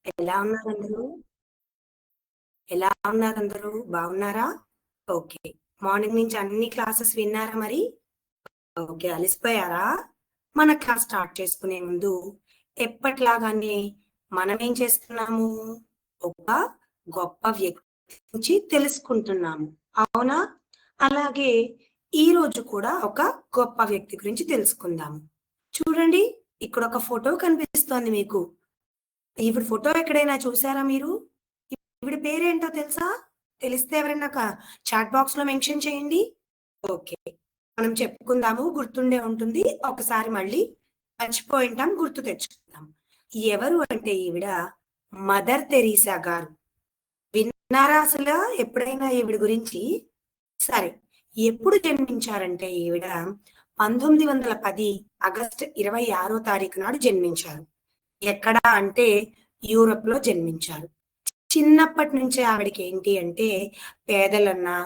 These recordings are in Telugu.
ఎలా ఉన్నారందరూ? ఎలా ఉన్నారందరూ? బాగున్నారా? ఓకే. మార్నింగ్ నుంచి అన్ని క్లాసెస్ విన్నారా మరి? ఓకే. అలిసిపోయారా? మన క్లాస్ స్టార్ట్ చేసుకునే ముందు ఎప్పటిలాగానే మనమేం చేస్తున్నాము? ఒక గొప్ప వ్యక్తి నుంచి తెలుసుకుంటున్నాము. అవునా? అలాగే ఈరోజు కూడా ఒక గొప్ప వ్యక్తి గురించి తెలుసుకుందాము. చూడండి, ఇక్కడొక ఫోటో కనిపిస్తోంది మీకు. ఈవిడ ఫోటో ఎక్కడైనా చూసారా మీరు? ఈవిడ పేరేంటో తెలుసా? తెలిస్తే ఎవరైనా చాట్ బాక్స్‌లో మెన్షన్ చేయండి. ఓకే. మనం చెప్పుకుందాము. గుర్తుండే ఉంటుంది. ఒకసారి మళ్ళీ మర్చిపోయుంటాం. గుర్తు తెచ్చుకుందాం. ఎవరు అంటే ఈవిడ మదర్ తెరీసా గారు. విన్నారా అసలు ఎప్పుడైనా ఈవిడ గురించి? సరే. ఎప్పుడు జన్మించారంటే ఈవిడ 1910 ఆగస్టు 26 తారీఖు నాడు జన్మించారు. ఎక్కడ అంటే యూరప్‌లో జన్మించారు. చిన్నప్పటి నుంచే ఆవిడకి ఏంటి అంటే పేదలన్నా,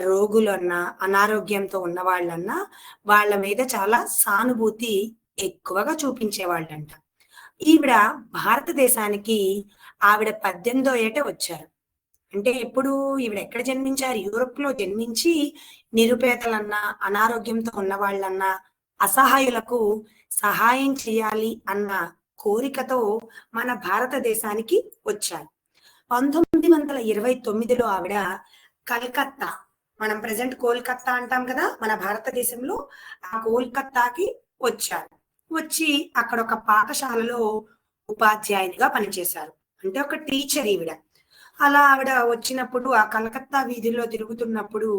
రోగులన్నా, అనారోగ్యంతో ఉన్నవాళ్ళన్నా వాళ్ళ మీద చాలా సానుభూతి ఎక్కువగా చూపించేవాళ్ళంట. ఈవిడ భారతదేశానికి ఆవిడ 18థ్ ఏట వచ్చారు. అంటే ఎప్పుడు ఈవిడ ఎక్కడ జన్మించారు? యూరోప్‌లో జన్మించి నిరుపేదలన్నా, అనారోగ్యంతో ఉన్నవాళ్ళన్నా, అసహాయులకు సహాయం చేయాలి అన్న కోరికతో మన భారతదేశానికి వచ్చారు. 1929లో ఆవిడ కలకత్తా, మనం ప్రెజెంట్ కోల్‌కత్తా అంటాం కదా! మన భారతదేశంలో ఆ కోల్‌కత్తాకి వచ్చారు. వచ్చి అక్కడ ఒక పాఠశాలలో ఉపాధ్యాయునిగా పనిచేశారు. అంటే ఒక టీచర్ ఈవిడ. అలా ఆవిడ వచ్చినప్పుడు ఆ కలకత్తా వీధుల్లో తిరుగుతున్నప్పుడు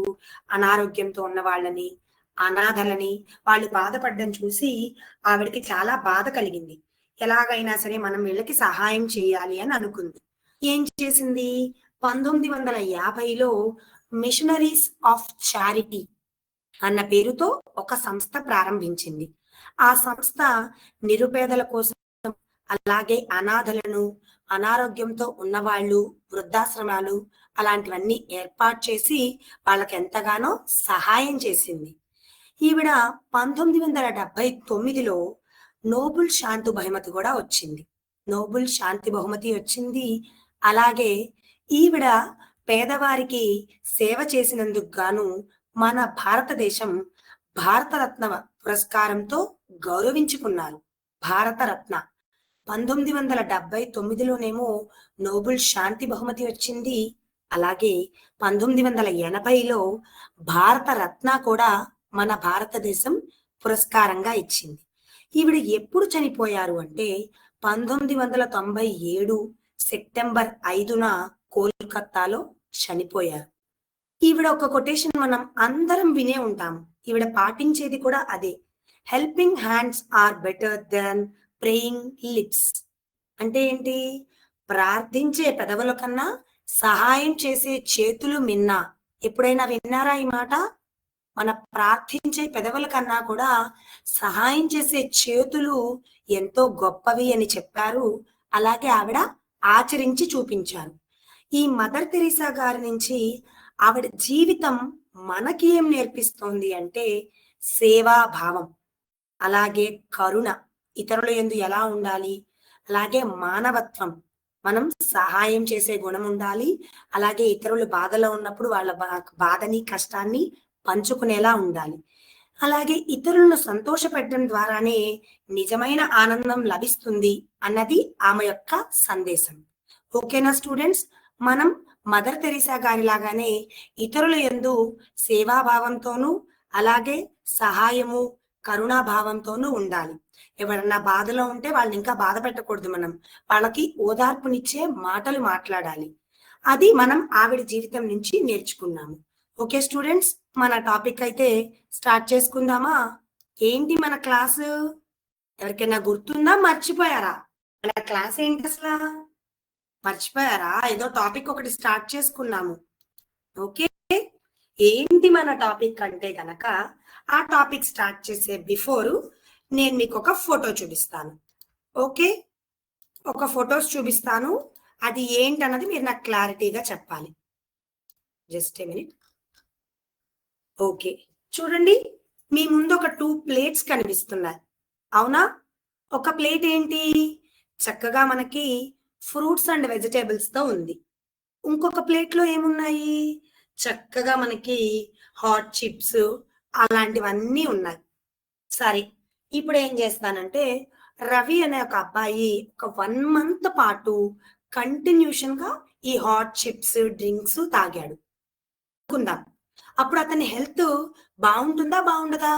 అనారోగ్యంతో ఉన్న వాళ్ళని, అనాథలని, వాళ్ళు బాధపడడం చూసి ఆవిడకి చాలా బాధ కలిగింది. ఎలాగైనా సరే మనం వీళ్ళకి సహాయం చేయాలి అని అనుకుంది. ఏం చేసింది? 1950లో మిషనరీస్ ఆఫ్ చారిటీ అన్న పేరుతో ఒక సంస్థ ప్రారంభించింది. ఆ సంస్థ నిరుపేదల కోసం, అలాగే అనాథలను, అనారోగ్యంతో ఉన్నవాళ్ళు, వృద్ధాశ్రమాలు అలాంటివన్నీ ఏర్పాటు చేసి వాళ్ళకెంతగానో సహాయం చేసింది. ఈవిడ 1979లో నోబుల్ శాంతి బహుమతి గూడా వచ్చింది. నోబుల్ శాంతి బహుమతి వచ్చింది. అలాగే ఈవిడ పేదవారికి సేవ చేసినందుకు గాను మన భారతదేశం భారతరత్న పురస్కారంతో గౌరవించుకున్నారు. భారతరత్న. 1979లోనేమో నోబెల్ శాంతి బహుమతి వచ్చింది. అలాగే 1980లో భారత రత్న కూడా మన భారతదేశం పురస్కారంగా ఇచ్చింది. ఈవిడ ఎప్పుడు చనిపోయారు అంటే 1997 సెప్టెంబర్ 5న కోల్‌కత్తాలో చనిపోయారు. ఈవిడ ఒక కొటేషన్ మనం అందరం వినే ఉంటాం. ఈవిడ పాటించేది కూడా అదే. Helping hands are better than praying lips. అంటే ఏంటి? ప్రార్థించే పెదవుల కన్నా సహాయం చేసే చేతులు మిన్న. ఎప్పుడైనా విన్నారా ఈ మాట? మన ప్రార్థించే పెదవుల కన్నా కూడా సహాయం చేసే చేతులు ఎంతో గొప్పవి అని చెప్పారు. అలాగే ఆవిడ ఆచరించి చూపించారు. ఈ మదర్ తెరీసా గారి నుంచి ఆవిడ జీవితం మనకి ఏం నేర్పిస్తోంది అంటే సేవాభావం, అలాగే కరుణ, ఇతరుల యందు ఎలా ఉండాలి, అలాగే మానవత్వం, మనం సహాయం చేసే గుణం ఉండాలి. అలాగే ఇతరులు బాధలో ఉన్నప్పుడు వాళ్ళ బాధని, కష్టాన్ని పంచుకునేలా ఉండాలి. అలాగే ఇతరులను సంతోషపెట్టడం ద్వారానే నిజమైన ఆనందం లభిస్తుంది అన్నది ఆమె యొక్క సందేశం. ఓకేనా స్టూడెంట్స్? మనం మదర్ తెరీసా గారిలాగానే ఇతరుల యందు సేవాభావంతోనూ, అలాగే సహాయము, కరుణా భావంతోనూ ఉండాలి. ఎవరన్నా బాధలో ఉంటే వాళ్ళని ఇంకా బాధ పెట్టకూడదు మనం. వాళ్ళకి ఓదార్పునిచ్చే మాటలు మాట్లాడాలి. అది మనం ఆవిడ జీవితం నుంచి నేర్చుకున్నాము. ఓకే స్టూడెంట్స్, మన టాపిక్ అయితే స్టార్ట్ చేసుకుందామా? ఏంటి మన క్లాసు? ఎవరికైనా గుర్తుందా? మర్చిపోయారా? మన క్లాస్ ఏంటి అసలా? మర్చిపోయారా? ఏదో టాపిక్ ఒకటి స్టార్ట్ చేసుకున్నాము. ఓకే. ఏంటి మన టాపిక్ అంటే గనక, ఆ టాపిక్ స్టార్ట్ చేసే బిఫోరు నేను మీకొక ఫోటో చూపిస్తాను. ఓకే. ఒక ఫోటోస్ చూపిస్తాను. అది ఏంటన్నది మీరు నాకు క్లారిటీగా చెప్పాలి. Just a minute. ఓకే. చూడండి, మీ ముందు ఒక 2 ప్లేట్స్ కనిపిస్తున్నాయి. అవునా? ఒక ప్లేట్ ఏంటి? చక్కగా మనకి ఫ్రూట్స్ అండ్ వెజిటేబుల్స్ తో ఉంది. ఇంకొక ప్లేట్ లో ఏమున్నాయి? చక్కగా మనకి హాట్ చిప్స్ అలాంటివన్నీ ఉన్నాయి. సరే, ఇప్పుడు ఏం చేస్తానంటే రవి అనే ఒక అబ్బాయి ఒక 1 మంత్ పాటు కంటిన్యూషన్ గా ఈ హాట్ చిప్స్ డ్రింక్స్ తాగాడు అనుకుందాం. అప్పుడు అతని హెల్త్ బాగుంటుందా బాగుండదా?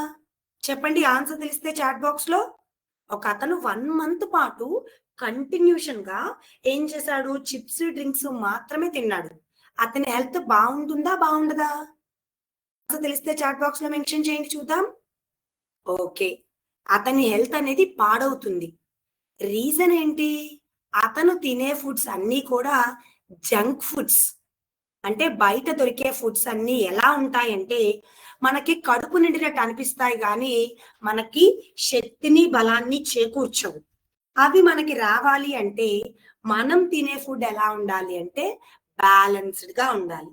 చెప్పండి, ఆన్సర్ తెలిస్తే చాట్ బాక్స్ లో. ఒక అతను 1 మంత్ పాటు కంటిన్యూషన్ గా ఏం చేశాడు? చిప్స్ డ్రింక్స్ మాత్రమే తిన్నాడు. అతని హెల్త్ బాగుంటుందా బాగుండదా? ఆన్సర్ తెలిస్తే చాట్ బాక్స్ లో మెన్షన్ చేయండి చూద్దాం. ఓకే, అతని హెల్త్ అనేది పాడవుతుంది. రీజన్ ఏంటి? అతను తినే ఫుడ్స్ అన్నీ కూడా జంక్ ఫుడ్స్. అంటే బయట దొరికే ఫుడ్స్ అన్నీ ఎలా ఉంటాయంటే మనకి కడుపు నిండినట్టు అనిపిస్తాయి కానీ మనకి శక్తిని బలాన్ని చేకూర్చవు. అవి మనకి రావాలి అంటే మనం తినే ఫుడ్ ఎలా ఉండాలి అంటే బ్యాలెన్స్డ్ గా ఉండాలి.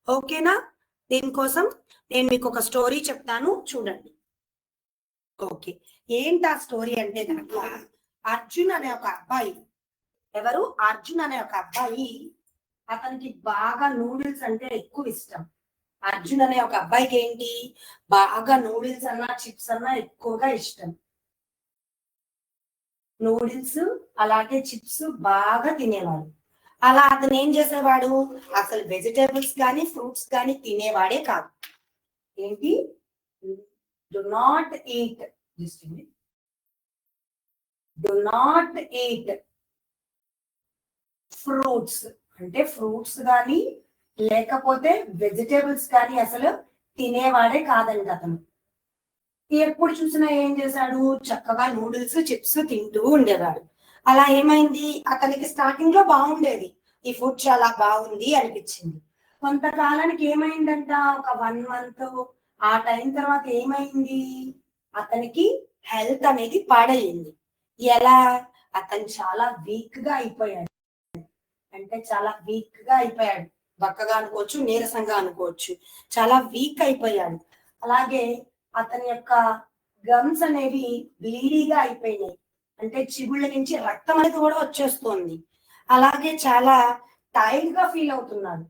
ఓకేనా? దీనికోసం నేను మీకు ఒక స్టోరీ చెప్తాను, చూడండి. ఓకే, ఏంటి ఆ స్టోరీ అంటే కనుక అర్జున్ అనే ఒక అబ్బాయి. ఎవరు? అర్జున్ అనే ఒక అబ్బాయి. అతనికి బాగా నూడిల్స్ అంటే ఎక్కువ ఇష్టం. అర్జున్ అనే ఒక అబ్బాయికి ఏంటి? బాగా నూడిల్స్ అన్నా చిప్స్ అన్నా ఎక్కువగా ఇష్టం. నూడిల్స్ అలాగే చిప్స్ బాగా తినేవాడు. అలా అతను ఏం చేసేవాడు? అసలు వెజిటేబుల్స్ కానీ ఫ్రూట్స్ కానీ తినేవాడే కాదు. ఏంటి? Do not eat, do not eat fruits. అంటే ఫ్రూట్స్ కానీ లేకపోతే వెజిటేబుల్స్ కానీ అసలు తినేవాడే కాదండి అతను. ఎప్పుడు చూసినా ఏం చేశాడు? చక్కగా నూడిల్స్ చిప్స్ తింటూ ఉండేవాడు. అలా ఏమైంది? అతనికి స్టార్టింగ్ లో బాగుండేది, ఈ ఫుడ్ చాలా బాగుంది అనిపించింది. కొంతకాలానికి ఏమైందంట? ఒక 1 మంత్ ఆ టైం తర్వాత ఏమైంది? అతనికి హెల్త్ అనేది పాడయింది. ఎలా? అతను చాలా వీక్ గా అయిపోయాడు. అంటే చాలా వీక్ గా అయిపోయాడు. బక్కగా అనుకోవచ్చు, నీరసంగా అనుకోవచ్చు. చాలా వీక్ అయిపోయాడు. అలాగే అతని యొక్క గమ్స్ అనేవి బ్లీడీగా అయిపోయినాయి. అంటే చిగుళ్ళ నుంచి రక్తం అనేది కూడా వచ్చేస్తుంది. అలాగే చాలా టైర్డ్ గా ఫీల్ అవుతున్నాడు.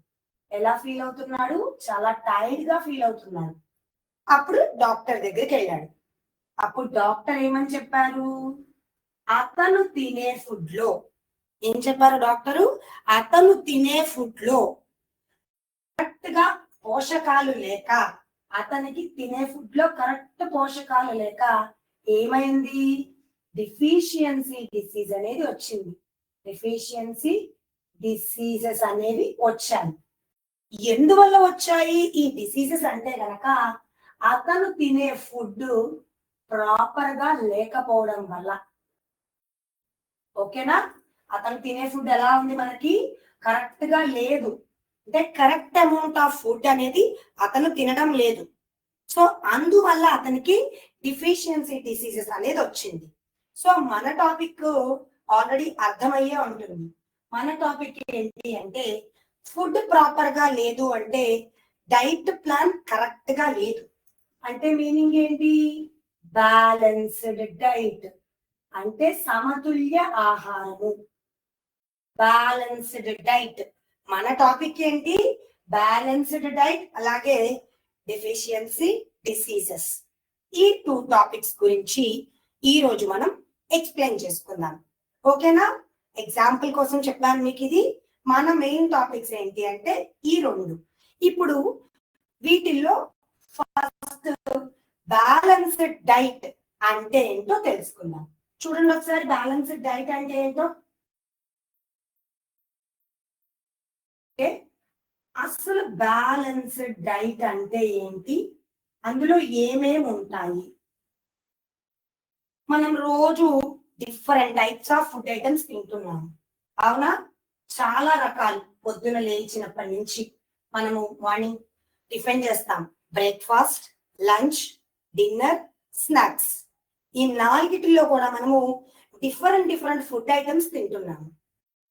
ఎలా ఫీల్ అవుతున్నాడు? చాలా టైర్డ్ గా ఫీల్ అవుతున్నాడు. అప్పుడు డాక్టర్ దగ్గరికి వెళ్ళాడు. అప్పుడు డాక్టర్ ఏమని చెప్పారు? అతను తినే ఫుడ్ లో ఏం చెప్పారు డాక్టరు? అతను తినే ఫుడ్ లో కరెక్ట్ గా పోషకాలు లేక, అతనికి తినే ఫుడ్ లో కరెక్ట్ పోషకాలు లేక ఏమైంది? డిఫిషియన్సీ డిసీజ్ అనేది వచ్చింది. డిఫిషియన్సీ డిసీజెస్ అనేవి వచ్చాయి. ఎందువల్ల వచ్చాయి ఈ డిసీజెస్ అంటే గనక అతను తినే ఫుడ్ ప్రాపర్ గా లేకపోవడం వల్ల. ఓకేనా? అతను తినే ఫుడ్ ఎలా ఉంది? మనకి కరెక్ట్ గా లేదు. అంటే కరెక్ట్ అమౌంట్ ఆఫ్ ఫుడ్ అనేది అతను తినడం లేదు. సో అందువల్ల అతనికి డిఫిషియన్సీ డిసీజెస్ అనేది వచ్చింది. సో మన టాపిక్ ఆల్రెడీ అర్థమయ్యే ఉంటుంది. మన టాపిక్ ఏంటి అంటే ఫుడ్ ప్రాపర్ గా లేదు అంటే డైట్ ప్లాన్ కరెక్ట్ గా లేదు. అంటే మీనింగ్ ఏంటి? బ్యాలెన్స్డ్ డైట్ అంటే సమతుల్య ఆహారము. బ్యాలెన్స్డ్ డైట్ మన టాపిక్ ఏంటి? బ్యాలెన్స్డ్ డైట్ అలాగే డెఫిషియన్సీ డిసీజెస్. ఈ 2 టాపిక్స్ గురించి ఈ రోజు మనం ఎక్స్ప్లెయిన్ చేసుకుందాం. ఓకేనా? ఎగ్జాంపుల్ కోసం చెప్పాను మీకు. ఇది మన మెయిన్ టాపిక్స్ ఏంటి అంటే ఈ 2. ఇప్పుడు వీటిల్లో ఫస్ట్ బ్యాలెన్స్డ్ డైట్ అంటే ఏంటో తెలుసుకుందాం. చూడండి ఒకసారి, బ్యాలెన్స్డ్ డైట్ అంటే ఏంటో. అసలు బ్యాలెన్స్డ్ డైట్ అంటే ఏంటి? అందులో ఏమేమి ఉంటాయి? మనం రోజు different types of food items తింటున్నాము, అవునా? చాలా రకాలు. పొద్దున లేచినప్పటి నుంచి మనము మార్నింగ్ టిఫిన్ చేస్తాం, బ్రేక్ఫాస్ట్, లంచ్, డిన్నర్, స్నాక్స్. ఈ 4టిలో కూడా మనము డిఫరెంట్ ఫుడ్ ఐటమ్స్ తింటున్నాము.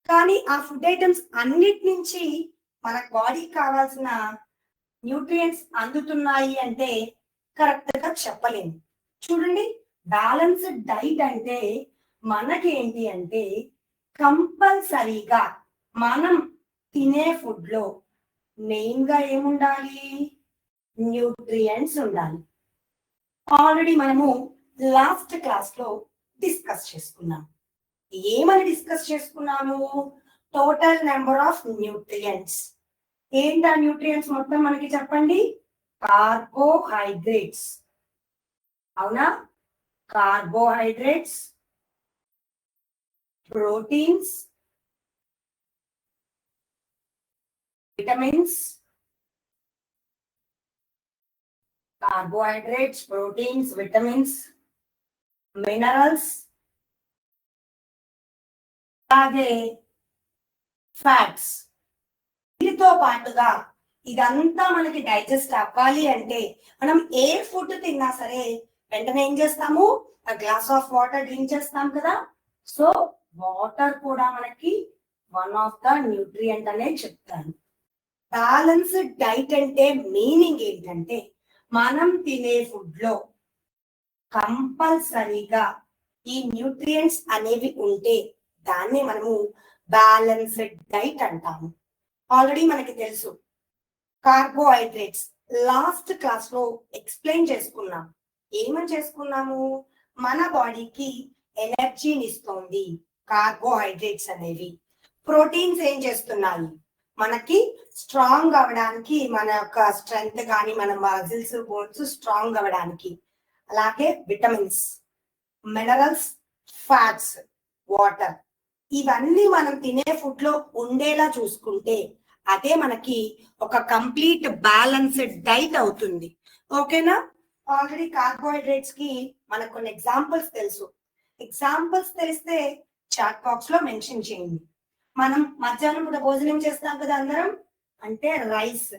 కానీ ఆ ఫుడ్ ఐటమ్స్ అన్నిటి నుంచి మన బాడీకి కావాల్సిన న్యూట్రియంట్స్ అందుతున్నాయి అంటే కరెక్ట్ గా చెప్పలేము. చూడండి, బ్యాలెన్స్డ్ డైట్ అంటే మనకి ఏంటి అంటే కంపల్సరీగా మనం తినే ఫుడ్ లో మెయిన్ గా ఏముండాలి? న్యూట్రియంట్స్ ఉండాలి. ఆల్రెడీ మనము లాస్ట్ క్లాస్ లో డిస్కస్ చేసుకున్నాం. ఏమని డిస్కస్ చేసుకున్నాము? Total number of nutrients. ఏంటా న్యూట్రియంట్స్ మొత్తం మనకి చెప్పండి? కార్బోహైడ్రేట్స్. అవునా? Carbohydrates, proteins, vitamins, carbohydrates, proteins, vitamins, minerals, అలాగే ఫ్యాట్స్. వీటితో పాటుగా ఇదంతా మనకి డైజెస్ట్ అవ్వాలి అంటే మనం ఏ ఫుడ్ తిన్నా సరే వెంటనే ఏం చేస్తాము? గ్లాస్ ఆఫ్ వాటర్ డ్రింక్ చేస్తాం కదా. సో వాటర్ కూడా మనకి వన్ ఆఫ్ ద న్యూట్రియంట్ అనే చెప్తాను. బ్యాలెన్స్డ్ డైట్ అంటే మీనింగ్ ఏంటంటే మనం తినే ఫుడ్ లో కంపల్సరీగా ఈ న్యూట్రియంట్స్ అనేవి ఉంటే దాన్ని మనము బ్యాలెన్స్డ్ డైట్ అంటాము. ఆల్రెడీ మనకి తెలుసు కార్బోహైడ్రేట్స్ లాస్ట్ క్లాస్ లో ఎక్స్ప్లెయిన్ చేసుకున్నాం. ఏమని చేసుకున్నాము? మన బాడీకి ఎనర్జీని ఇస్తుంది కార్బోహైడ్రేట్స్ అనేవి. ప్రోటీన్స్ ఏం చేస్తున్నాయి? మనకి స్ట్రాంగ్ అవ్వడానికి, మన యొక్క స్ట్రెంగ్త్ కానీ మన మజిల్స్ బోన్స్ స్ట్రాంగ్ అవ్వడానికి. అలాగే విటమిన్స్, మినరల్స్, ఫ్యాట్స్, వాటర్, ఇవన్నీ మనం తినే ఫుడ్ లో ఉండేలా చూసుకుంటే అదే మనకి ఒక కంప్లీట్ బ్యాలెన్స్డ్ డైట్ అవుతుంది. ఓకేనా? ఆల్రెడీ కార్బోహైడ్రేట్స్ కి మనకు కొన్ని ఎగ్జాంపుల్స్ తెలుసు. ఎగ్జాంపుల్స్ తెలిస్తే చాట్ బాక్స్ లో మెన్షన్ చేయండి. మనం మధ్యాహ్నం పూట భోజనం చేస్తాం కదా అందరం, అంటే రైస్.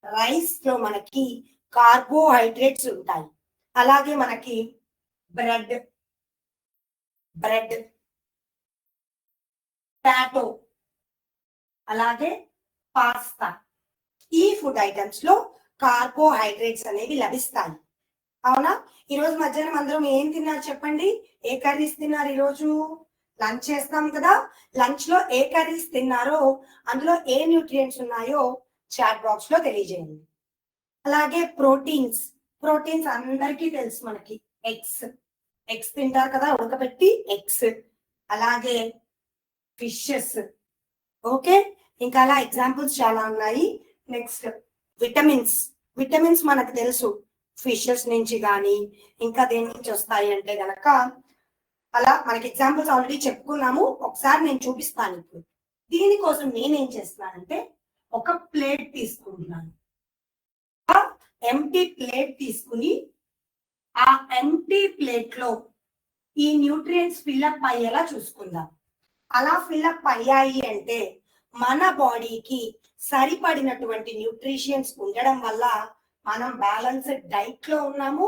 రైస్ లో మనకి కార్బోహైడ్రేట్స్ ఉంటాయి. అలాగే మనకి బ్రెడ్, పొటాటో, అలాగే పాస్తా, ఈ ఫుడ్ ఐటమ్స్ లో కార్బోహైడ్రేట్స్ అనేవి లభిస్తాయి. అవునా? ఈరోజు మధ్యాహ్నం అందరం ఏం తిన్నారు చెప్పండి? ఏ కర్రీస్ తిన్నారు? ఈరోజు లంచ్ చేస్తాం కదా. లంచ్ లో ఏ కర్రీస్ తిన్నారో, అందులో ఏ న్యూట్రియంట్స్ ఉన్నాయో చాట్ బాక్స్ లో తెలియజేయండి. అలాగే ప్రోటీన్స్. ప్రోటీన్స్ అందరికీ తెలుసు మనకి. ఎగ్స్ తింటారు కదా, ఉడకబెట్టి ఎగ్స్. అలాగే ఫిషెస్. ఓకే, ఇంకా అలా ఎగ్జాంపుల్స్ చాలా ఉన్నాయి. నెక్స్ట్ విటమిన్స్ మనకు తెలుసు, ఫిషెస్ నుంచి కానీ ఇంకా దేని నుంచి వస్తాయి అంటే గనక అలా మనకి ఎగ్జాంపుల్స్ ఆల్రెడీ చెప్పుకున్నాము. ఒకసారి నేను చూపిస్తాను. ఇప్పుడు దీనికోసం నేనేం చేస్తున్నానంటే ఒక ప్లేట్ తీసుకుంటున్నాను. ఎంటీ ప్లేట్ తీసుకుని ఆ ఎంటీ ప్లేట్ లో ఈ న్యూట్రియంట్స్ ఫిల్అప్ అయ్యేలా చూసుకుందాం. అలా ఫిల్అప్ అయ్యాయి అంటే మన బాడీకి సరిపడినటువంటి న్యూట్రిషన్స్ ఉండడం వల్ల మనం బ్యాలెన్స్డ్ డైట్ లో ఉన్నాము.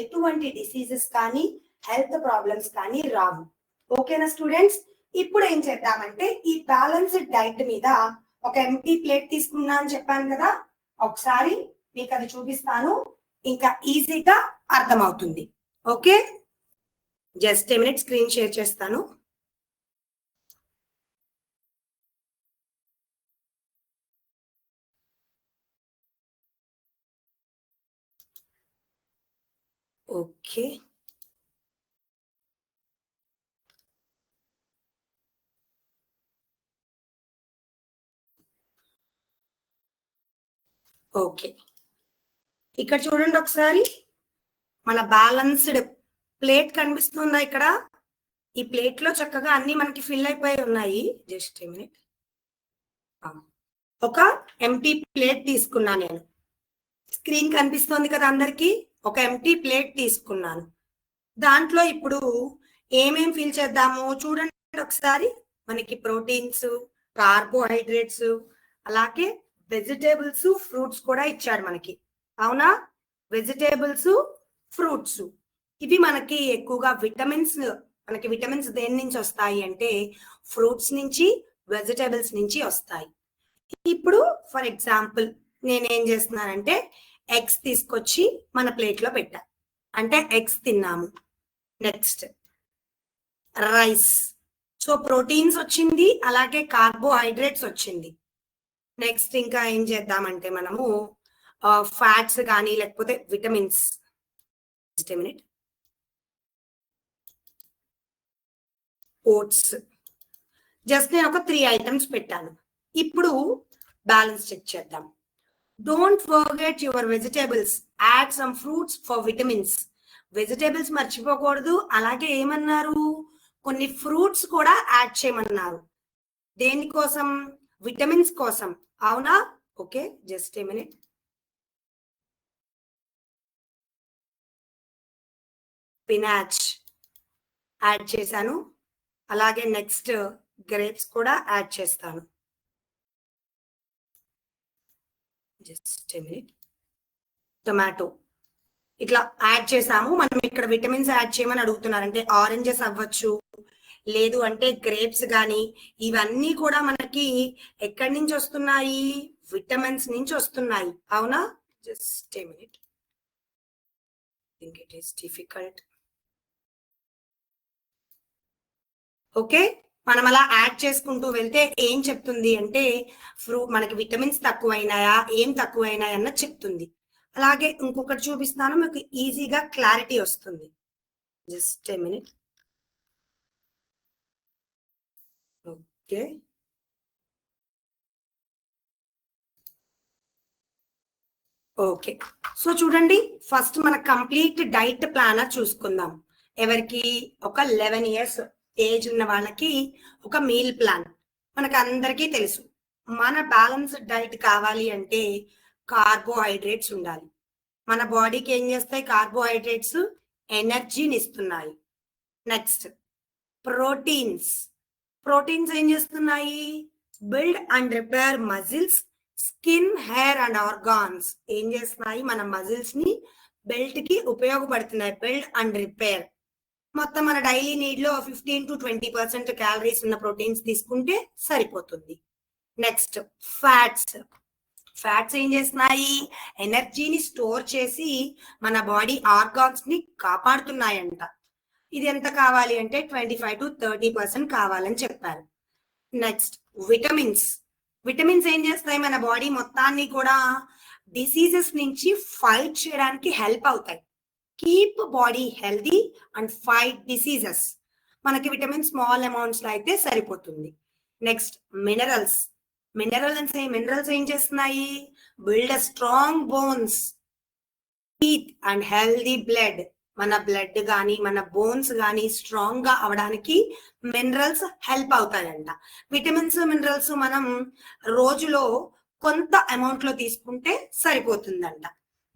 ఎటువంటి డిసీజెస్ కానీ హెల్త్ ప్రాబ్లమ్స్ కానీ రావు. ఓకేనా స్టూడెంట్స్? ఇప్పుడు ఏం చేద్దామంటే ఈ బ్యాలెన్స్డ్ డైట్ మీద ఒక ఎంటీ ప్లేట్ తీసుకున్నా అని చెప్పాను కదా, ఒకసారి మీకు అది చూపిస్తాను. ఇంకా ఈజీగా అర్థమవుతుంది. Okay, just a minute screen share చేస్తాను. ఓకే, ఓకే, ఇక్కడ చూడండి ఒకసారి. మన బ్యాలెన్స్డ్ ప్లేట్ కనిపిస్తుందా ఇక్కడ? ఈ ప్లేట్ లో చక్కగా అన్ని మనకి ఫిల్ అయిపోయి ఉన్నాయి. Just a minute. ఒక ఎంటీ ప్లేట్ తీసుకున్నా నేను. స్క్రీన్ కనిపిస్తుంది కదా అందరికి? ఒక ఎంటీ ప్లేట్ తీసుకున్నాను. దాంట్లో ఇప్పుడు ఏమేం ఫిల్ చేద్దాము చూడండి ఒకసారి. మనకి ప్రోటీన్స్, కార్బోహైడ్రేట్స్, అలాగే వెజిటేబుల్స్, ఫ్రూట్స్ కూడా ఇచ్చాడు మనకి. అవునా? వెజిటేబుల్స్, ఫ్రూట్స్, ఇవి మనకి ఎక్కువగా విటమిన్స్. మనకి విటమిన్స్ దేని నుంచి వస్తాయి అంటే ఫ్రూట్స్ నుంచి, వెజిటేబుల్స్ నుంచి వస్తాయి. ఇప్పుడు ఫర్ ఎగ్జాంపుల్ నేనేం చేస్తున్నానంటే ఎగ్స్ తీసుకొచ్చి మన ప్లేట్ లో పెట్టా, అంటే ఎగ్స్ తిన్నాము. Next rice. సో ప్రోటీన్స్ వచ్చింది, అలాగే కార్బోహైడ్రేట్స్ వచ్చింది. నెక్స్ట్ ఇంకా ఏం చేద్దామంటే మనము ఫ్యాట్స్ కానీ లేకపోతే vitamins. Just a minute. Oats just నేను ఒక 3 ఐటమ్స్ పెట్టాను. ఇప్పుడు బ్యాలెన్స్ చెక్ చేద్దాం. Don't forget your vegetables, add some fruits for vitamins. Vegetables మర్చిపోకూడదు. అలాగే ఏమన్నారు, కొన్ని ఫ్రూట్స్ కూడా యాడ్ చేయమన్నారు. దేనికోసం? విటమిన్స్ కోసం. అవునా? Okay, just a minute. Spinach add చేశాను. అలాగే నెక్స్ట్ గ్రేప్స్ కూడా యాడ్ చేస్తాను. Just a minute. టొమాటో ఇట్లా యాడ్ చేసాము. మనం ఇక్కడ విటమిన్స్ యాడ్ చేయమని అడుగుతున్నారు. అంటే ఆరెంజెస్ అవ్వచ్చు, లేదు అంటే గ్రేప్స్ కానీ. ఇవన్నీ కూడా మనకి ఎక్కడి నుంచి వస్తున్నాయి? విటమిన్స్ నుంచి వస్తున్నాయి. అవునా? Just a minute. Think it is difficult. Okay, మనం అలా యాడ్ చేసుకుంటూ వెళ్తే ఏం చెప్తుంది అంటే మనకి విటమిన్స్ తక్కువైనాయా, ఏం తక్కువైనాయా అన్నది చెప్తుంది. అలాగే ఇంకొకటి చూపిస్తాను, మీకు ఈజీగా క్లారిటీ వస్తుంది. Just a minute. Okay, okay. So చూడండి, ఫస్ట్ మన కంప్లీట్ డైట్ ప్లానర్ చూసుకుందాం. ఎవరికి? ఒక 11 years ఏజ్ ఉన్న వాళ్ళకి ఒక మీల్ ప్లాన్. మనకు అందరికీ తెలుసు, మన బ్యాలెన్స్డ్ డైట్ కావాలి అంటే కార్బోహైడ్రేట్స్ ఉండాలి. మన బాడీకి ఏం చేస్తాయి? కార్బోహైడ్రేట్స్ ఎనర్జీని ఇస్తున్నాయి. Next proteins. ప్రోటీన్స్ ఏం చేస్తున్నాయి? Build and repair muscles, skin, hair and organs. ఏం చేస్తున్నాయి? మన మజిల్స్ ని బెల్ట్ కి ఉపయోగపడుతున్నాయి. Build and repair. మొత్తం మన డైలీ నీడ్ లో 15 to 20% క్యాలరీస్ ఉన్న ప్రోటీన్స్ తీసుకుంటే సరిపోతుంది. Next fats. ఫ్యాట్స్ ఏం చేస్తున్నాయి? ఎనర్జీని స్టోర్ చేసి మన బాడీ ఆర్గాన్స్ ని కాపాడుతున్నాయంట. ఇది ఎంత కావాలి అంటే 25 to 30% కావాలని చెప్పారు. Next vitamins. విటమిన్స్ ఏం చేస్తాయి? మన బాడీ మొత్తాన్ని కూడా డిసీజెస్ నుంచి ఫైట్ చేయడానికి హెల్ప్ అవుతాయి. Keep body healthy and fight diseases. మనకి విటమిన్ స్మాల్ అమౌంట్స్ లో అయితే సరిపోతుంది. Next minerals. మినరల్స్ ఏం చేస్తున్నాయి? Build a strong bones, teeth and healthy blood. మన బ్లడ్ కానీ మన బోన్స్ కానీ స్ట్రాంగ్ గా అవడానికి మినరల్స్ హెల్ప్ అవుతాయంట. విటమిన్స్ మినరల్స్ మనం రోజులో కొంత అమౌంట్ లో తీసుకుంటే సరిపోతుందంట.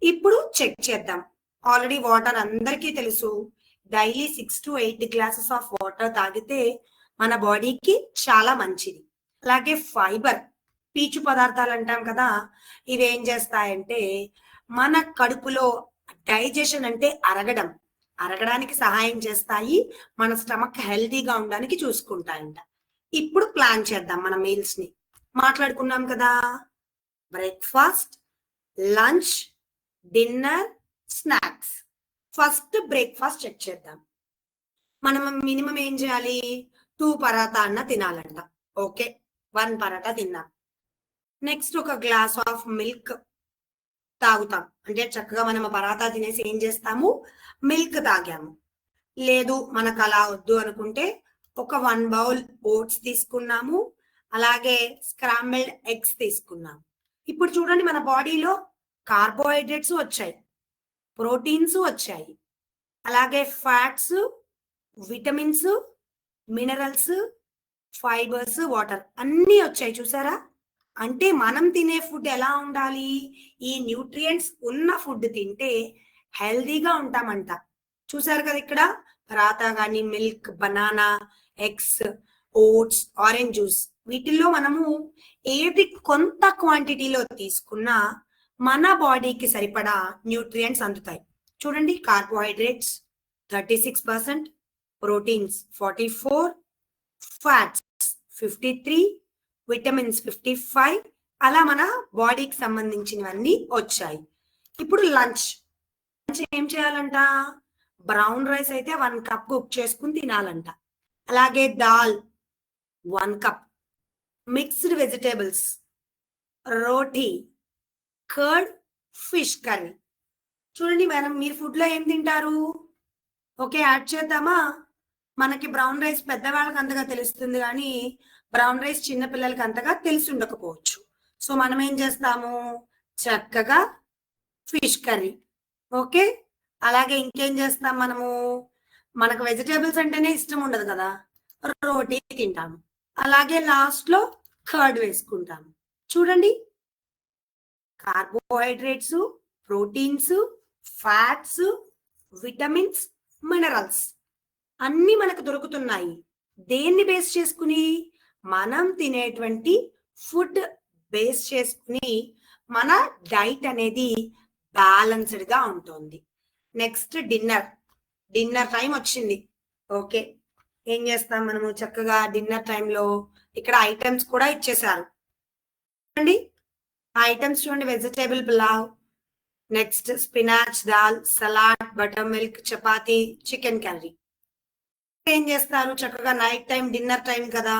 ఇప్పుడు చెక్ చేద్దాం. ఆల్రెడీ వాటర్ అందరికీ తెలుసు. Daily 6 to 8 glasses of water తాగితే మన బాడీకి చాలా మంచిది. అలాగే ఫైబర్, పీచు పదార్థాలు అంటాం కదా, ఇవి ఏం చేస్తాయంటే మన కడుపులో డైజెషన్ అంటే అరగడానికి సహాయం చేస్తాయి. మన స్టమక్ హెల్తీగా ఉండడానికి చూసుకుంటాయంట. ఇప్పుడు ప్లాన్ చేద్దాం మన మీల్స్ ని. మాట్లాడుకున్నాం కదా, breakfast, lunch, dinner, snacks. First breakfast check చేద్దాం. మనం మినిమం ఏం చేయాలి? 2 పరాటా అన్న తినాలంట. ఓకే, 1 పరాటా తిన్నాం. నెక్స్ట్ ఒక గ్లాస్ ఆఫ్ మిల్క్ తాగుతాం. అంటే చక్కగా మనం పరాటా తినేసి ఏం చేస్తాము? మిల్క్ తాగాము. లేదు మనకు అలా వద్దు అనుకుంటే ఒక 1 బౌల్ ఓట్స్ తీసుకున్నాము. అలాగే స్క్రాంబుల్డ్ ఎగ్స్ తీసుకున్నాము. ఇప్పుడు చూడండి, మన బాడీలో కార్బోహైడ్రేట్స్ వచ్చాయి, ప్రోటీన్స్ వచ్చాయి, అలాగే fats, vitamins, minerals, fibres, water అన్నీ వచ్చాయి. చూసారా? అంటే మనం తినే ఫుడ్ ఎలా ఉండాలి? ఈ న్యూట్రియంట్స్ ఉన్న ఫుడ్ తింటే హెల్దీగా ఉంటామంట. చూసారు కదా, ఇక్కడ పరాటా కానీ, milk, banana, eggs, oats, orange juice, వీటిల్లో మనము ఏది కొంత క్వాంటిటీలో తీసుకున్నా మన బాడీకి సరిపడా న్యూట్రియంట్స్ అందుతాయి. చూడండి, కార్బోహైడ్రేట్స్ 36%, ప్రోటీన్స్ 44, ఫ్యాట్స్ 53, విటమిన్స్ 55, అలా మన బాడీకి సంబంధించినవన్నీ వచ్చాయి. ఇప్పుడు లంచ్ ఏం చేయాలంట? బ్రౌన్ రైస్ అయితే 1 కప్ కుక్ చేసుకుని తినాలంట. అలాగే దాల్ 1 కప్, మిక్స్డ్ వెజిటేబుల్స్, రోటీ, కర్డ్, ఫిష్ కర్రీ. చూడండి మేడం, మీరు ఫుడ్లో ఏం తింటారు? ఓకే, యాడ్ చేద్దామా? మనకి బ్రౌన్ రైస్ పెద్దవాళ్ళకి అంతగా తెలుస్తుంది కానీ బ్రౌన్ రైస్ చిన్న పిల్లలకి అంతగా తెలిసి ఉండకపోవచ్చు. సో మనం ఏం చేస్తాము, చక్కగా ఫిష్ కర్రీ. ఓకే, అలాగే ఇంకేం చేస్తాం మనము, మనకు వెజిటేబుల్స్ అంటేనే ఇష్టం ఉండదు కదా, రోటీ తింటాము. అలాగే లాస్ట్ లో కర్డ్ వేసుకుంటాము. చూడండి, carbohydrates, proteins, fats, vitamins, minerals అన్ని మనకు దొరుకుతున్నాయి. దేన్ని బేస్ చేసుకుని? మనం తినేటువంటి ఫుడ్ బేస్ చేసుకుని మన డైట్ అనేది బ్యాలెన్స్డ్ గా ఉంటుంది. నెక్స్ట్ డిన్నర్ టైం వచ్చింది. ఓకే, ఏం చేస్తాం మనము చక్కగా డిన్నర్ టైంలో ఇక్కడ ఐటమ్స్ కూడా ఇచ్చేసారు. చూడండి ఐటమ్స్, చూడండి, vegetable pulao, next spinach dal, salad, butter milk, chapati, chicken curry. ఏం చేస్తారు, చక్కగా నైట్ టైం డిన్నర్ టైం కదా,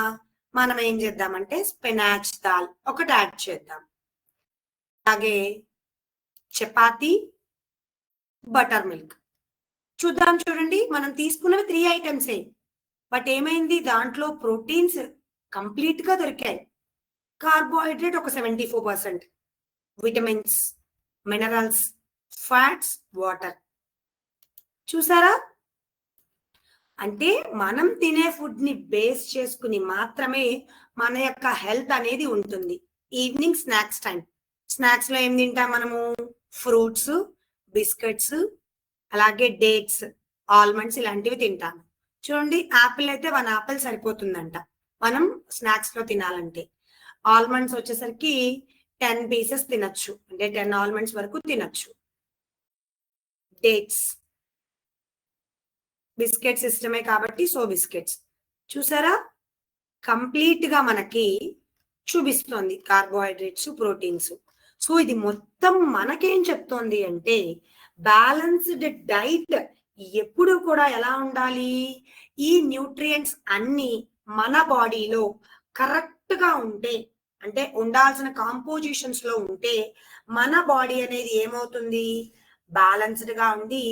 మనం ఏం చేద్దామంటే స్పినాచ్ దాల్ ఒకటి యాడ్ చేద్దాం. అలాగే చపాతీ, బటర్ మిల్క్. చూద్దాం, చూడండి, మనం తీసుకున్నవి 3 ఐటమ్సే, బట్ ఏమైంది, దాంట్లో ప్రోటీన్స్ కంప్లీట్ గా దొరికాయి, కార్బోహైడ్రేట్ ఒక 74%, విటమిన్స్, మినరల్స్, ఫ్యాట్స్, వాటర్. చూసారా? అంటే మనం తినే ఫుడ్ ని బేస్ చేసుకుని మాత్రమే మన యొక్క హెల్త్ అనేది ఉంటుంది. ఈవినింగ్ స్నాక్స్ టైం, స్నాక్స్ లో ఏం తింటాం మనము, ఫ్రూట్స్, బిస్కెట్స్, అలాగే డేట్స్, ఆల్మండ్స్ ఇలాంటివి తింటాం. చూడండి, యాపిల్ అయితే 1 యాపిల్ సరిపోతుందంట మనం స్నాక్స్ లో తినాలంటే. ఆల్మండ్స్ వచ్చేసరికి 10 పీసెస్ తినచ్చు, అంటే 10 ఆల్మండ్స్ వరకు తినచ్చు. డేట్స్, బిస్కెట్స్ ఇష్టమే కాబట్టి సో బిస్కెట్స్. చూసారా, కంప్లీట్ గా మనకి చూపిస్తోంది కార్బోహైడ్రేట్స్, ప్రోటీన్స్. సో ఇది మొత్తం మనకేం చెప్తోంది అంటే బ్యాలెన్స్డ్ డైట్ ఎప్పుడు కూడా ఎలా ఉండాలి, ఈ న్యూట్రియంట్స్ అన్ని మన బాడీలో కరెక్ట్ గా ఉంటే, అంటే ఉండాల్సిన కాంపోజిషన్స్ లో ఉంటే మన బాడీ అనేది ఏమవుతుంది, బ్యాలెన్స్డ్ గా ఉండి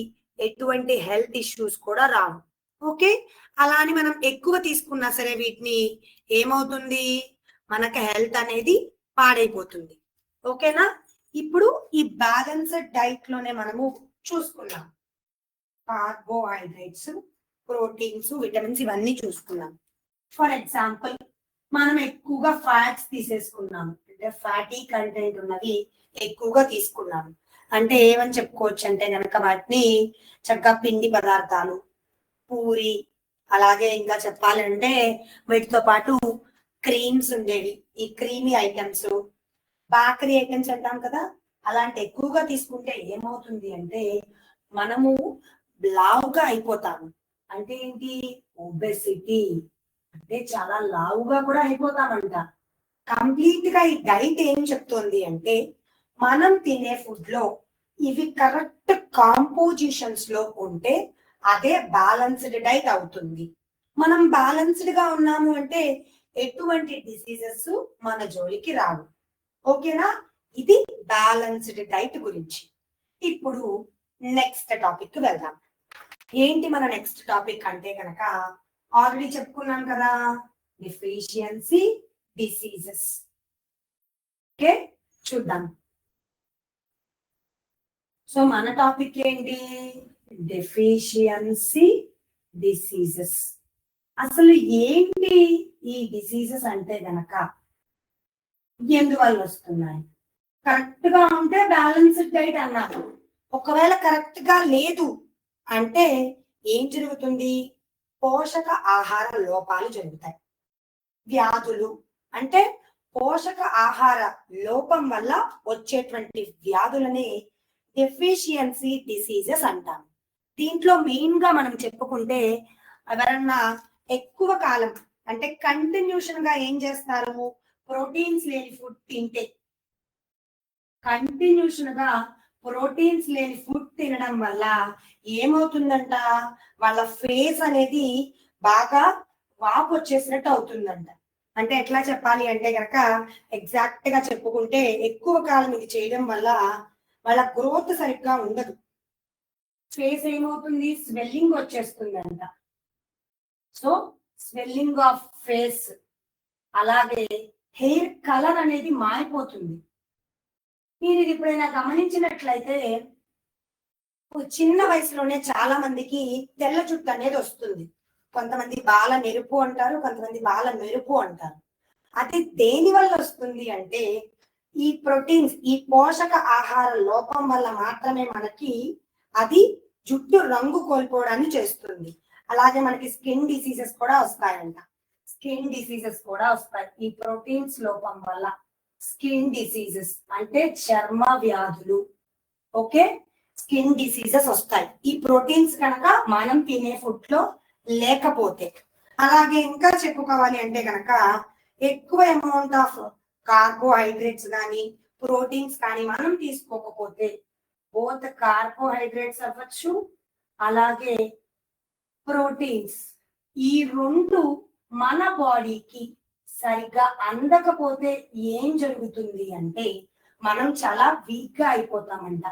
ఎటువంటి హెల్త్ ఇష్యూస్ కూడా రావు. ఓకే, అలా అని మనం ఎక్కువ తీసుకున్నా సరే వీటిని ఏమవుతుంది, మనకి హెల్త్ అనేది పాడైపోతుంది. ఓకేనా? ఇప్పుడు ఈ బ్యాలెన్స్డ్ డైట్ లోనే మనము చూసుకున్నాం, కార్బోహైడ్రేట్స్, ప్రోటీన్స్, విటమిన్స్ ఇవన్నీ చూసుకున్నాం. ఫర్ ఎగ్జాంపుల్ మనం ఎక్కువగా ఫ్యాట్స్ తీసేసుకున్నాము, అంటే ఫ్యాటీ కంటెంట్ ఉన్నవి ఎక్కువగా తీసుకున్నాము. అంటే ఏమని చెప్పుకోవచ్చు అంటే కనుక వాటిని చక్కగా పిండి పదార్థాలు, పూరి, అలాగే ఇంకా చెప్పాలంటే వీటితో పాటు క్రీమ్స్ ఉండేవి, ఈ క్రీమీ ఐటమ్స్, బేకరీ ఐటమ్స్ అంటాం కదా, అలాంటి ఎక్కువగా తీసుకుంటే ఏమవుతుంది అంటే మనము లావుగా అయిపోతాము. అంటే ఏంటి, ఒబెసిటీ, అంటే చాలా లావుగా కూడా అయిపోతామంట. కంప్లీట్ గా ఈ డైట్ ఏం చెప్తోంది అంటే మనం తినే ఫుడ్ లో ఇవి కరెక్ట్ కాంపోజిషన్స్ లో ఉంటే అదే బ్యాలెన్స్డ్ డైట్ అవుతుంది. మనం బ్యాలెన్స్డ్ గా ఉన్నాము అంటే ఎటువంటి డిసీజెస్ మన జోలికి రావు. ఓకేనా? ఇది బ్యాలెన్స్డ్ డైట్ గురించి. ఇప్పుడు నెక్స్ట్ టాపిక్ కి వెళ్దాం. ఏంటి మన నెక్స్ట్ టాపిక్ అంటే కనుక ఆల్రెడీ చెప్పుకున్నాం కదా, డెఫిషియన్సీ డిసీజెస్. ఓకే, చూద్దాం. సో మన టాపిక్ ఏంటి, డెఫిషియన్సీ డిసీజెస్. అసలు ఏంటి ఈ డిసీజెస్ అంటే గనక ఎందువల్ల వస్తున్నాయి? కరెక్ట్ గా ఉంటే బ్యాలెన్స్డ్ డైట్ అన్నారు, ఒకవేళ కరెక్ట్ గా లేదు అంటే ఏం జరుగుతుంది, పోషక ఆహార లోపాలు జరుగుతాయి. వ్యాధులు అంటే పోషక ఆహార లోపం వల్ల వచ్చేటువంటి వ్యాధులని డెఫిషియన్సీ డిసీజెస్ అంటాం. దీంట్లో మెయిన్ గా మనం చెప్పుకుంటే ఎవరన్నా ఎక్కువ కాలం అంటే కంటిన్యూషన్ గా ఏం చేస్తారు, ప్రోటీన్స్ లేని ఫుడ్ తింటే, కంటిన్యూషన్ గా ప్రోటీన్స్ లేని ఫుడ్ తినడం వల్ల ఏమవుతుందంట, వాళ్ళ ఫేస్ అనేది బాగా వాపు వచ్చేసినట్టు అవుతుందంట. అంటే ఎట్లా చెప్పాలి అంటే కనుక ఎగ్జాక్ట్ గా చెప్పుకుంటే ఎక్కువ కాలం ఇది చేయడం వల్ల వాళ్ళ గ్రోత్ సరిగ్గా ఉండదు. ఫేస్ ఏమవుతుంది, స్వెల్లింగ్ వచ్చేస్తుందంట. సో స్వెల్లింగ్ ఆఫ్ ఫేస్, అలాగే హెయిర్ కలర్ అనేది మారిపోతుంది. మీరు ఇది ఎప్పుడైనా గమనించినట్లయితే చిన్న వయసులోనే చాలా మందికి తెల్ల జుట్టు అనేది వస్తుంది. కొంతమంది బాల నెరుపు అంటారు, కొంతమంది బాల మెరుపు అంటారు. అది దేని వల్ల వస్తుంది అంటే ఈ ప్రోటీన్స్, ఈ పోషక ఆహార లోపం వల్ల మాత్రమే మనకి అది జుట్టు రంగు కోల్పోవడాన్ని చేస్తుంది. అలాగే మనకి స్కిన్ డిసీజెస్ కూడా వస్తాయంట. స్కిన్ డిసీజెస్ కూడా వస్తాయి ఈ ప్రోటీన్స్ లోపం వల్ల. స్కిన్ డిసీజెస్ అంటే చర్మ వ్యాధులు. ఓకే, స్కిన్ డిసీజెస్ వస్తాయి ఈ ప్రోటీన్స్ కనుక మనం తినే ఫుడ్ లో లేకపోతే. అలాగే ఇంకా చెప్పుకోవాలి అంటే కనుక ఎక్కువ అమౌంట్ ఆఫ్ కార్బోహైడ్రేట్స్ కానీ ప్రోటీన్స్ కానీ మనం తీసుకోకపోతే, బోత్ కార్బోహైడ్రేట్స్ అవ్వచ్చు అలాగే ప్రోటీన్స్, ఈ రెండు మన బాడీకి సరిగ్గా అందకపోతే ఏం జరుగుతుంది అంటే మనం చాలా వీక్ గా అయిపోతామంట.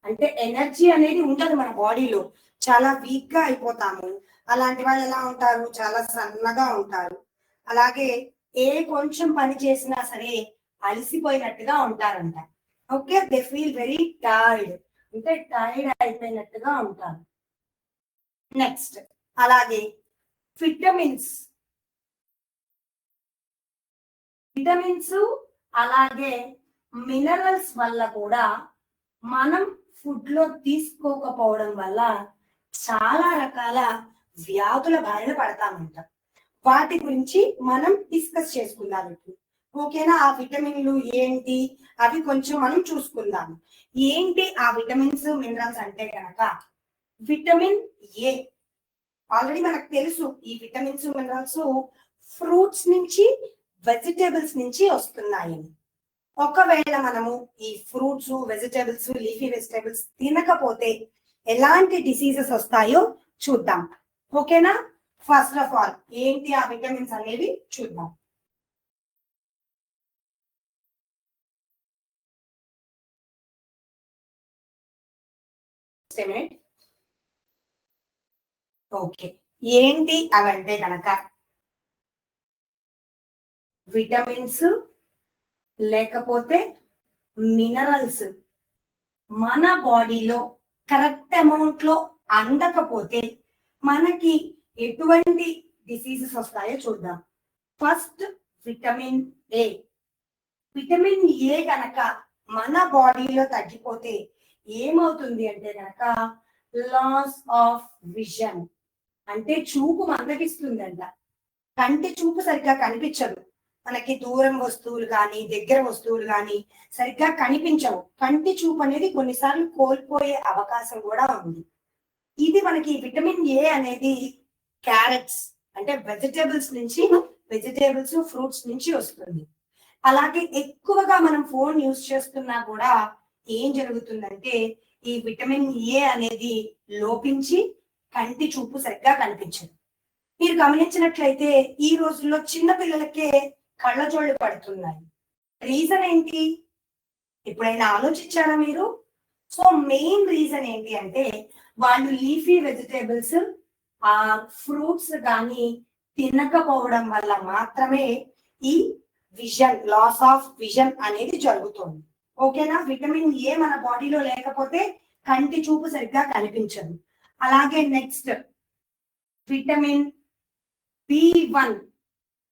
అంటే ఎనర్జీ అనేది ఉండదు మన బాడీలో, చాలా వీక్ గా అయిపోతాము. అలాంటి వాళ్ళు ఎలా ఉంటారు, చాలా సన్నగా ఉంటారు. అలాగే ఏ కొంచెం పని చేసినా సరే అలసిపోయినట్టుగా ఉంటారంట. Okay, they feel very tired, అంటే టైర్డ్ అయిపోయినట్టుగా ఉంటారు. నెక్స్ట్ అలాగే విటమిన్స్ అలాగే మినరల్స్ వల్ల కూడా మనం ఫుడ్ లో తీసుకోకపోవడం వల్ల చాలా రకాల వ్యాధుల బారిన పడతామంట. వాటి గురించి మనం డిస్కస్ చేసుకుందాం ఇప్పుడు. ఓకేనా, ఆ విటమిన్లు ఏంటి అవి కొంచెం మనం చూసుకుందాం. ఏంటి ఆ విటమిన్స్ మినరల్స్ అంటే కనుక విటమిన్ ఏ ఆల్రెడీ మనకు తెలుసు. ఈ విటమిన్స్ మినరల్స్ ఫ్రూట్స్ నుంచి వెజిటేబుల్స్ నుంచి వస్తున్నాయని. ఒకవేళ మనము ఈ ఫ్రూట్స్ వెజిటేబుల్స్ లీఫీ వెజిటేబుల్స్ తినకపోతే ఎలాంటి డిసీజెస్ వస్తాయో చూద్దాం. ఓకేనా, ఫస్ట్ ఆఫ్ ఆల్ ఏంటి ఆ విటమిన్స్ అనేవి చూద్దాం. ఓకే, ఏంటి అవంటే కనుక విటమిన్స్ లేకపోతే మినరల్స్ మన బాడీలో కరెక్ట్ అమౌంట్ లో అందకపోతే మనకి ఎటువంటి డిసీజెస్ వస్తాయో చూద్దాం. First vitamin A. Vitamin A కనుక మన బాడీలో తగ్గిపోతే ఏమవుతుంది అంటే కనుక లాస్ ఆఫ్ విజన్, అంటే చూపు మందగిస్తుందంట. కంటి చూపు సరిగ్గా కనిపించదు. మనకి దూరం వస్తువులు కానీ దగ్గర వస్తువులు కానీ సరిగ్గా కనిపించవు. కంటి చూపు అనేది కొన్నిసార్లు కోల్పోయే అవకాశం కూడా ఉంది. ఇది మనకి విటమిన్ ఏ అనేది క్యారెట్స్ అంటే వెజిటేబుల్స్ ఫ్రూట్స్ నుంచి వస్తుంది. అలాగే ఎక్కువగా మనం ఫోన్ యూజ్ చేస్తున్నా కూడా ఏం జరుగుతుందంటే ఈ విటమిన్ ఏ అనేది లోపించి కంటి చూపు సరిగ్గా కనిపించదు. మీరు గమనించినట్లయితే ఈ రోజుల్లో చిన్న పిల్లలకే కళ్ళజోళ్ళు పడుతున్నాయి. రీజన్ ఏంటి ఎప్పుడైనా ఆలోచించారా మీరు? సో మెయిన్ రీజన్ ఏంటి అంటే వాళ్ళు లీఫీ వెజిటేబుల్స్ ఆ ఫ్రూట్స్ కానీ తినకపోవడం వల్ల మాత్రమే ఈ విజన్, లాస్ ఆఫ్ విజన్ అనేది జరుగుతుంది. ఓకేనా, విటమిన్ ఏ మన బాడీలో లేకపోతే కంటి చూపు సరిగ్గా కనిపించదు. అలాగే నెక్స్ట్ విటమిన్ B1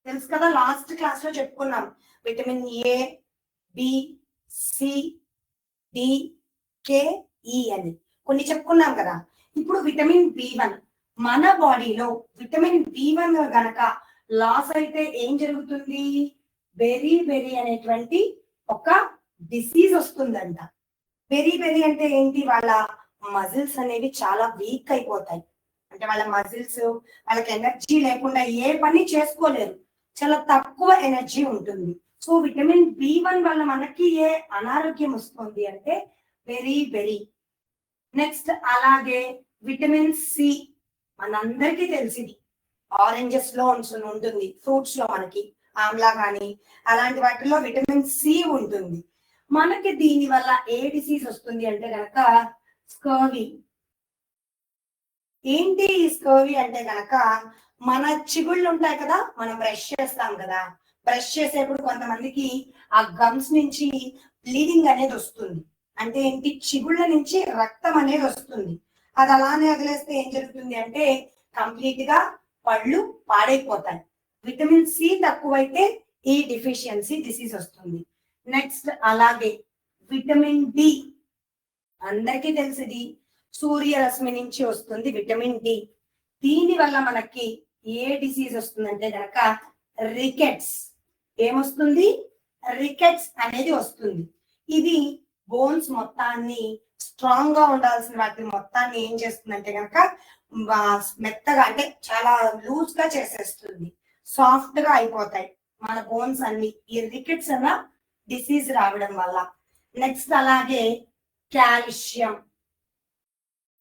తెలుసు కదా, లాస్ట్ క్లాస్ లో చెప్పుకున్నాం. Vitamin A, B, C, D, K, E అని కొన్ని చెప్పుకున్నాం కదా. ఇప్పుడు విటమిన్ B1 మన బాడీలో విటమిన్ B1 గనక లాస్ అయితే ఏం జరుగుతుంది? బెరీ అనేటువంటి ఒక డిసీజ్ వస్తుందంట. బెరీ అంటే ఏంటి? వాళ్ళ మజిల్స్ అనేవి చాలా వీక్ అయిపోతాయి. అంటే వాళ్ళ మజిల్స్, వాళ్ళకి ఎనర్జీ లేకుండా ఏ పని చేసుకోలేరు, చాలా తక్కువ ఎనర్జీ ఉంటుంది. సో విటమిన్ B1 వల్ల మనకి ఏ అనారోగ్యం వస్తుంది అంటే బెరీ. నెక్స్ట్ అలాగే విటమిన్ సి మనందరికీ తెలిసింది, ఆరెంజెస్ లో ఉంటుంది, ఫ్రూట్స్ లో మనకి ఆమ్లా కానీ అలాంటి వాటిల్లో విటమిన్ సి ఉంటుంది. మనకి దీని వల్ల ఏ డిసీజ్ వస్తుంది అంటే కనుక స్కర్వీ. ఏంటి ఈ స్కర్వీ అంటే కనుక మన చిగుళ్ళు ఉంటాయి కదా, మనం బ్రష్ చేస్తాం కదా, బ్రష్ చేసేప్పుడు కొంతమందికి ఆ గమ్స్ నుంచి బ్లీడింగ్ అనేది వస్తుంది. అంటే ఏంటి, చిగుళ్ళ నుంచి రక్తం అనేది వస్తుంది. అది అలానే వదిలేస్తే ఏం జరుగుతుంది అంటే కంప్లీట్ గా పళ్ళు పాడైపోతాయి. విటమిన్ సి తక్కువైతే ఈ డిఫిషియన్సీ డిసీజ్ వస్తుంది. నెక్స్ట్ అలాగే విటమిన్ డి, అందరికీ తెలిసింది, సూర్యరశ్మి నుంచి వస్తుంది విటమిన్ డి. దీని వల్ల మనకి ఏ డిసీజ్ వస్తుందంటే కనుక రికెట్స్. ఏమొస్తుంది, రికెట్స్ అనేది వస్తుంది. ఇది బోన్స్ మొత్తాన్ని, స్ట్రాంగ్ గా ఉండాల్సిన వాటి మొత్తాన్ని ఏం చేస్తుందంటే కనుక మెత్తగా, అంటే చాలా లూజ్ గా చేసేస్తుంది, సాఫ్ట్ గా అయిపోతాయి మన బోన్స్ అన్ని ఈ రికెట్స్ అన్న డిసీజ్ రావడం వల్ల. నెక్స్ట్ అలాగే కాల్షియం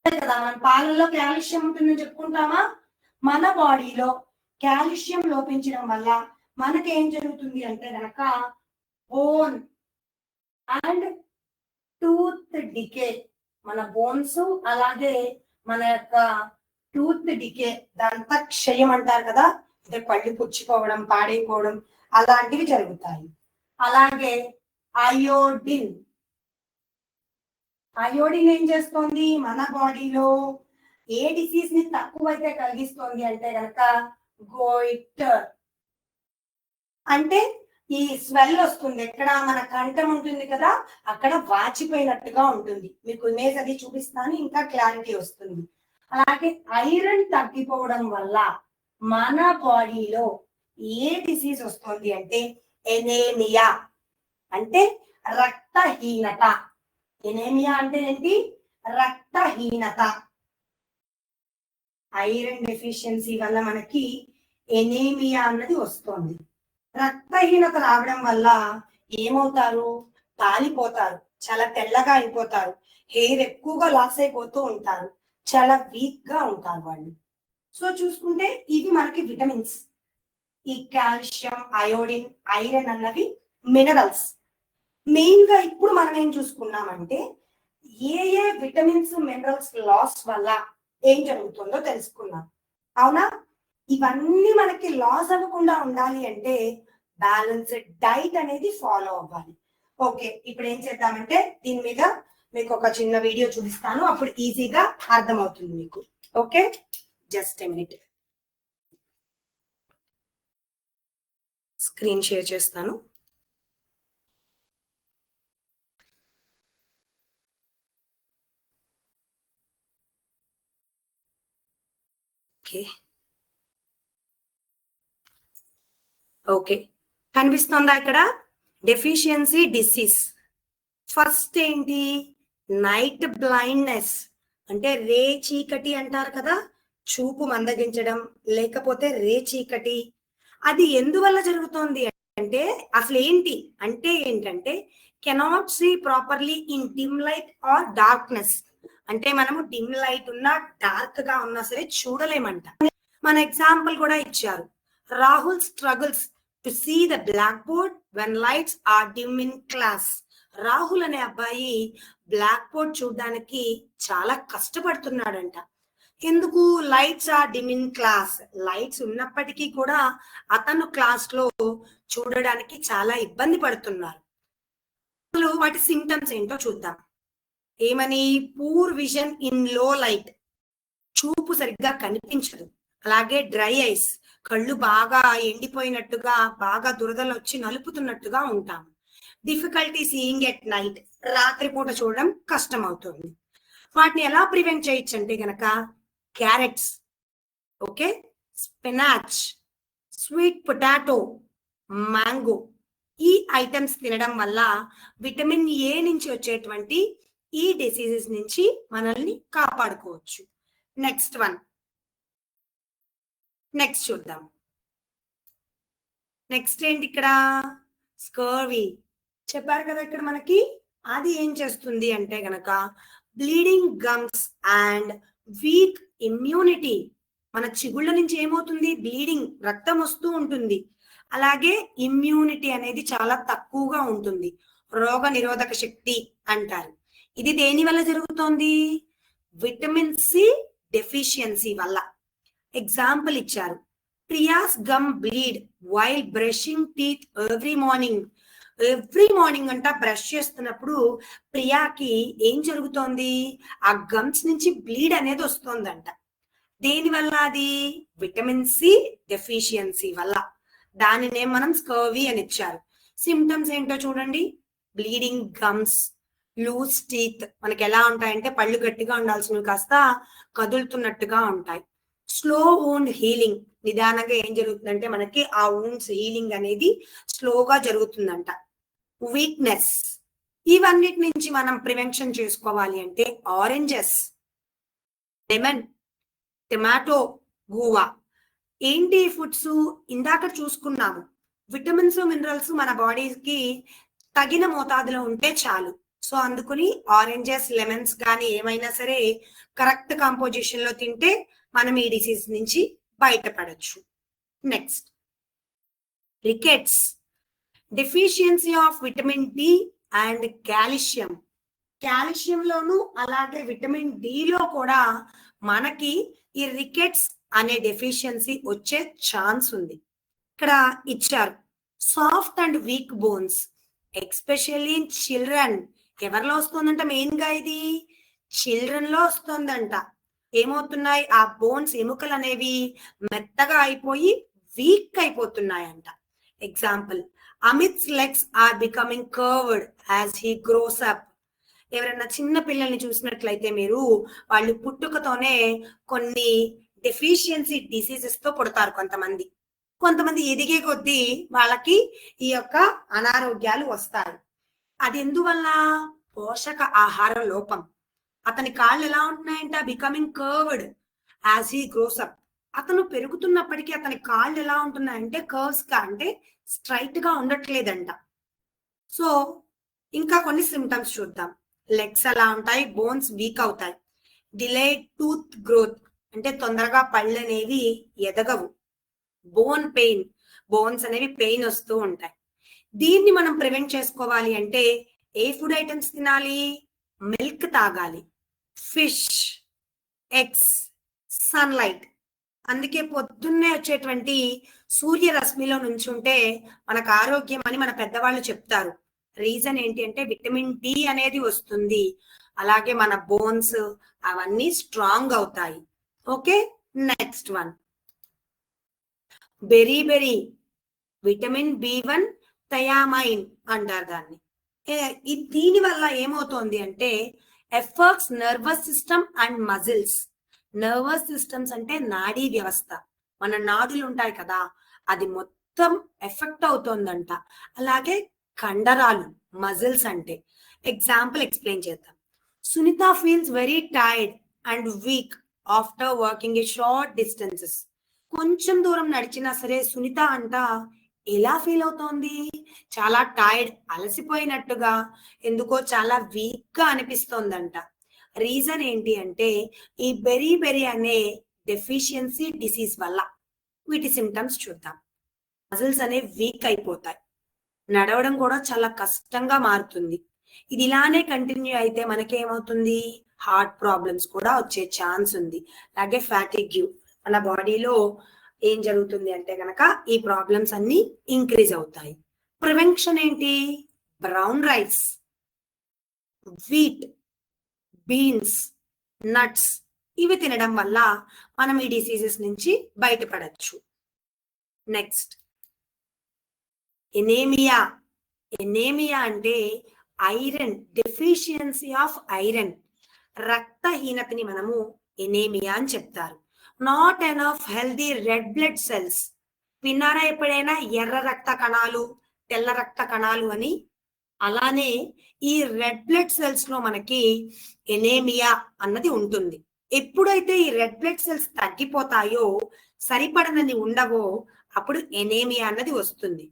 కదా, మన పాలల్లో కాల్షియం ఉంటుందని చెప్పుకుంటామా. మన బాడీలో కాల్షియం లోపించడం వల్ల మనకి ఏం జరుగుతుంది అంటే కనుక బోన్ అండ్ టూత్ డికే, మన బోన్స్ అలాగే మన యొక్క టూత్ డికే, దంత క్షయం అంటారు కదా, అంటే పళ్ళు పుచ్చిపోవడం, పాడైపోవడం అలాంటివి జరుగుతాయి. అలాగే అయోడిన్. అయోడిన్ ఏం చేస్తోంది మన బాడీలో, ఏ డిసీజ్ ని తక్కువైతే కలిగిస్తోంది అంటే కనుక గోయిటర్. అంటే ఈ స్వెల్ వస్తుంది, ఎక్కడ మన కంఠం ఉంటుంది కదా, అక్కడ వాచిపోయినట్టుగా ఉంటుంది. మీకు ఇమేజ్ అది చూపిస్తాను, ఇంకా క్లారిటీ వస్తుంది. అలాగే ఐరన్ తగ్గిపోవడం వల్ల మన బాడీలో ఏ డిసీజ్ వస్తుంది అంటే ఎనేమియా, అంటే రక్తహీనత. ఎనేమియా అంటే ఏంటి, రక్తహీనత. ఐరన్ డెఫిషియన్సీ వల్ల మనకి ఎనేమియా అన్నది వస్తుంది. రక్తహీనత రావడం వల్ల ఏమవుతారు, తాలిపోతారు, చాలా తెల్లగా అయిపోతారు, హెయిర్ ఎక్కువగా లాస్ అయిపోతూ ఉంటారు, చాలా వీక్ గా ఉంటారు వాళ్ళు. సో చూసుకుంటే ఇవి మనకి విటమిన్స్. ఈ కాల్షియం, అయోడిన్, ఐరన్ అన్నవి మినరల్స్. మెయిన్ గా ఇప్పుడు మనం ఏం చూసుకున్నామంటే ఏ ఏ విటమిన్స్ మినరల్స్ లాస్ వల్ల ఏం జరుగుతుందో తెలుసుకున్నాం, అవునా. ఇవన్నీ మనకి లాస్ అవ్వకుండా ఉండాలి అంటే బ్యాలెన్స్డ్ డైట్ అనేది ఫాలో అవ్వాలి. ఓకే, ఇప్పుడు ఏం చేద్దామంటే దీని మీద మీకు ఒక చిన్న వీడియో చూపిస్తాను, అప్పుడు ఈజీగా అర్థమవుతుంది మీకు. Okay, just a minute, screen share చేస్తాను. ఓకే ఓకే, కనిపిస్తుందా ఇక్కడ డెఫిషియన్సీ డిసీజ్. ఫస్ట్ ఏంటి, నైట్ బ్లైండ్నెస్, అంటే రే చీకటి అంటారు కదా, చూపు మందగించడం లేకపోతే రే చీకటి. అది ఎందువల్ల జరుగుతోంది అంటే అసలు ఏంటి అంటే ఏంటంటే cannot see properly in dim light or darkness. అంటే మనము డిమ్ లైట్ ఉన్నా డార్క్ గా ఉన్నా సరే చూడలేమంట. మన ఎగ్జాంపుల్ కూడా ఇచ్చారు, Rahul struggles to see the black board when lights are dim in class. Rahul అనే అబ్బాయి బ్లాక్ బోర్డ్ చూడడానికి చాలా కష్టపడుతున్నాడంట. ఎందుకు, lights are dim in class. Lights ఉన్నప్పటికీ కూడా అతను క్లాస్ లో చూడడానికి చాలా ఇబ్బంది పడుతున్నారు. వాటి సింటమ్స్ ఏంటో చూద్దాం. ఏమని, పూర్ విజన్ ఇన్ లో లైట్, చూపు సరిగ్గా కనిపించదు. అలాగే డ్రై ఐస్, కళ్ళు బాగా ఎండిపోయినట్టుగా, బాగా దురదలు వచ్చి నలుపుతున్నట్టుగా ఉంటాం. డిఫికల్టీ సీయింగ్ ఎట్ నైట్, రాత్రిపూట చూడడం కష్టం అవుతుంది. వాటిని ఎలా ప్రివెంట్ చేయొచ్చు అంటే గనక carrots, okay, spinach, sweet potato, mango, ఈ ఐటమ్స్ తినడం వల్ల విటమిన్ ఏ నుంచి వచ్చేటువంటి ఈ డిసీజెస్ నుంచి మనల్ని కాపాడుకోవచ్చు. నెక్స్ట్ వన్, నెక్స్ట్ చూద్దాం. నెక్స్ట్ ఏంటి ఇక్కడ, స్కర్వీ చెప్పారు కదా ఇక్కడ మనకి. అది ఏం చేస్తుంది అంటే గనక bleeding gums and weak immunity. మన చిగుళ్ళ నుంచి ఏమవుతుంది, బ్లీడింగ్, రక్తం వస్తూ ఉంటుంది. అలాగే ఇమ్యూనిటీ అనేది చాలా తక్కువగా ఉంటుంది. రోగ నిరోధక శక్తి అంటారు. ఇది దేని వల్ల జరుగుతోంది? విటమిన్ సి డెఫిషియన్సీ వల్ల. ఎగ్జాంపుల్ ఇచ్చారు. Priya's gum bleed while brushing teeth every morning. Every morning అంట బ్రష్ చేస్తున్నప్పుడు ప్రియాకి ఏం జరుగుతోంది? ఆ గమ్స్ నుంచి బ్లీడ్ అనేది వస్తుందంట. దేని వల్ల? అది విటమిన్ సి డెఫిషియన్సీ వల్ల. దానినే మనం స్కర్వీ అని ఇచ్చారు. సిమ్టమ్స్ ఏంటో చూడండి. Bleeding gums, loose teeth. మనకి ఎలా ఉంటాయంటే పళ్ళు గట్టిగా ఉండాల్సినవి కాస్త కదులుతున్నట్టుగా ఉంటాయి. Slow wound healing. నిదానంగా ఏం జరుగుతుందంటే మనకి ఆ వూండ్స్ హీలింగ్ అనేది స్లోగా జరుగుతుందంట. వీక్నెస్. ఇవన్నిటి నుంచి మనం ప్రివెన్షన్ చేసుకోవాలి అంటే ఆరెంజెస్, లెమన్, టమాటో, గువా. ఏంటి ఫుడ్స్? ఇందాక చూసుకున్నాము. విటమిన్స్ మినరల్స్ మన బాడీకి తగిన మోతాదులో ఉంటే చాలు. సో అందుకని ఆరెంజెస్, లెమన్స్ కానీ ఏమైనా సరే కరెక్ట్ కాంపోజిషన్ లో తింటే మనం ఈ డిసీజ్ నుంచి బయటపడచ్చు. Next, rickets. Deficiency of vitamin D and calcium. కాల్షియంలోను అలాగే విటమిన్ డిలో కూడా మనకి ఈ రికెట్స్ అనే డెఫిషియన్సీ వచ్చే ఛాన్స్ ఉంది. ఇక్కడ ఇచ్చారు soft and weak bones, especially in children. ఎవరిలో వస్తుందంట? మెయిన్ గా ఇది చిల్డ్రన్ లో వస్తుందంట. ఏమవుతున్నాయి? ఆ బోన్స్, ఎముకలు అనేవి మెత్తగా అయిపోయి వీక్ అయిపోతున్నాయంట. Example, Amit's legs are becoming curved as he grows up. ఎవరైనా చిన్న పిల్లల్ని చూసినట్లయితే మీరు, వాళ్ళు పుట్టుకతోనే కొన్ని డెఫిషియన్సీ డిసీజెస్ తో పుడతారు. కొంతమంది ఎదిగే కొద్దీ వాళ్ళకి ఈ యొక్క అనారోగ్యాలు వస్తాయి. అది ఎందువల్ల? పోషక ఆహార లోపం. అతని కాళ్ళు ఎలా ఉంటున్నాయంట? Becoming curved as he grows up. అతను పెరుగుతున్నప్పటికీ అతని కాళ్ళు ఎలా ఉంటున్నాయంటే కర్వ్స్ గా, అంటే స్ట్రైట్ గా ఉండట్లేదంట. సో ఇంకా కొన్ని సిమ్టమ్స్ చూద్దాం. లెగ్స్ ఎలా ఉంటాయి? బోన్స్ వీక్ అవుతాయి. డిలేడ్ టూత్ గ్రోత్, అంటే తొందరగా పళ్ళు అనేవి ఎదగవు. బోన్ పెయిన్, బోన్స్ అనేవి పెయిన్ వస్తూ ఉంటాయి. దీన్ని మనం ప్రివెంట్ చేసుకోవాలి అంటే ఏ ఫుడ్ ఐటమ్స్ తినాలి? మిల్క్ తాగాలి, ఫిష్, ఎగ్స్, సన్లైట్. అందుకే పొద్దున్నే వచ్చేటువంటి సూర్యరశ్మిలో నుంచుంటే మనకు ఆరోగ్యం అని మన పెద్దవాళ్ళు చెప్తారు. రీజన్ ఏంటి అంటే విటమిన్ డి అనేది వస్తుంది. అలాగే మన బోన్స్ అవన్నీ స్ట్రాంగ్ అవుతాయి. Okay, next one, beri. Vitamin B one thiamine అంటారు దాన్ని. దీని వల్ల ఏమవుతోంది అంటే effects nervous system and muscles. Nervous systems అంటే నాడీ వ్యవస్థ, మన నాడులు ఉంటాయి కదా, అది మొత్తం ఎఫెక్ట్ అవుతోందంట. అలాగే కండరాలు, మజిల్స్ అంటే. ఎగ్జాంపుల్ ఎక్స్ప్లెయిన్ చేద్దాం. Sunitha feels very tired and weak after working a short distances. కొంచెం దూరం నడిచినా సరే సునీత అంట ఎలా ఫీల్ అవుతోంది? చాలా టైర్డ్, అలసిపోయినట్టుగా, ఎందుకో చాలా వీక్ గా అనిపిస్తోందంట. రీజన్ ఏంటి అంటే ఈ బెరీ అనే డెఫిషియన్సీ డిసీజ్ వల్ల. వీటి సిమ్టమ్స్ చూద్దాం. మజిల్స్ అనేవి వీక్ అయిపోతాయి, నడవడం కూడా చాలా కష్టంగా మారుతుంది. ఇది ఇలానే కంటిన్యూ అయితే మనకేమవుతుంది? హార్ట్ ప్రాబ్లమ్స్ కూడా వచ్చే ఛాన్స్ ఉంది. అలాగే ఫ్యాటిగ్యూ, మన బాడీలో ఏం జరుగుతుంది అంటే గనక ఈ ప్రాబ్లమ్స్ అన్ని ఇంక్రీజ్ అవుతాయి. ప్రివెన్షన్ ఏంటి? Brown rice, wheat, beans, nuts ఇవి తినడం వల్ల మనం ఈ డిసీజెస్ నుంచి బయటపడచ్చు. Next, anaemia. ఎనేమియా అంటే ఐరన్, డెఫిషియన్సీ ఆఫ్ ఐరన్. రక్తహీనతని మనము ఎనేమియా అని చెప్తారు. Not enough healthy red blood cells. విన్నారా ఎప్పుడైనా ఎర్ర రక్త కణాలు, తెల్ల రక్త కణాలు అని? అలానే ఈ రెడ్ బ్లడ్ సెల్స్ లో మనకి ఎనేమియా అన్నది ఉంటుంది. ఎప్పుడైతే ఈ రెడ్ బ్లడ్ సెల్స్ తగ్గిపోతాయో, సరిపడనని ఉండవో, అప్పుడు ఎనేమియా అన్నది వస్తుంది.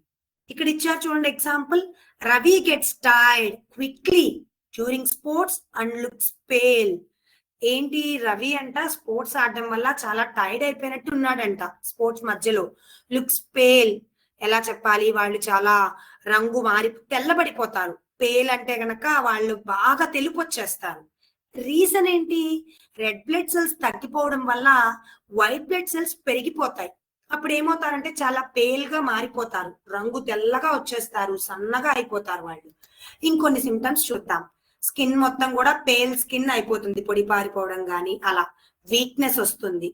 ఇక్కడ ఇచ్చారు చూడండి example. Ravi gets tired quickly during sports and looks pale. ఏంటి? రవి అంట స్పోర్ట్స్ ఆడడం వల్ల చాలా టైర్డ్ అయిపోయినట్టు ఉన్నాడంట స్పోర్ట్స్ మధ్యలో. లుక్స్ పేల్, ఎలా చెప్పాలి, వాళ్ళు చాలా రంగు మారి తెల్లబడిపోతారు. పేల్ అంటే గనక వాళ్ళు బాగా తెలుపు వచ్చేస్తారు. రీజన్ ఏంటి? రెడ్ బ్లడ్ సెల్స్ తగ్గిపోవడం వల్ల వైట్ బ్లడ్ సెల్స్ పెరిగిపోతాయి. అప్పుడు ఏమవుతారంటే చాలా పేల్ గా మారిపోతారు, రంగు తెల్లగా వచ్చేస్తారు, సన్నగా అయిపోతారు వాళ్ళు. ఇంకొన్ని సిమ్టమ్స్ చూద్దాం. స్కిన్ మొత్తం కూడా పేల్ స్కిన్ అయిపోతుంది, పొడి పారిపోవడం గాని అలా. వీక్నెస్ వస్తుంది,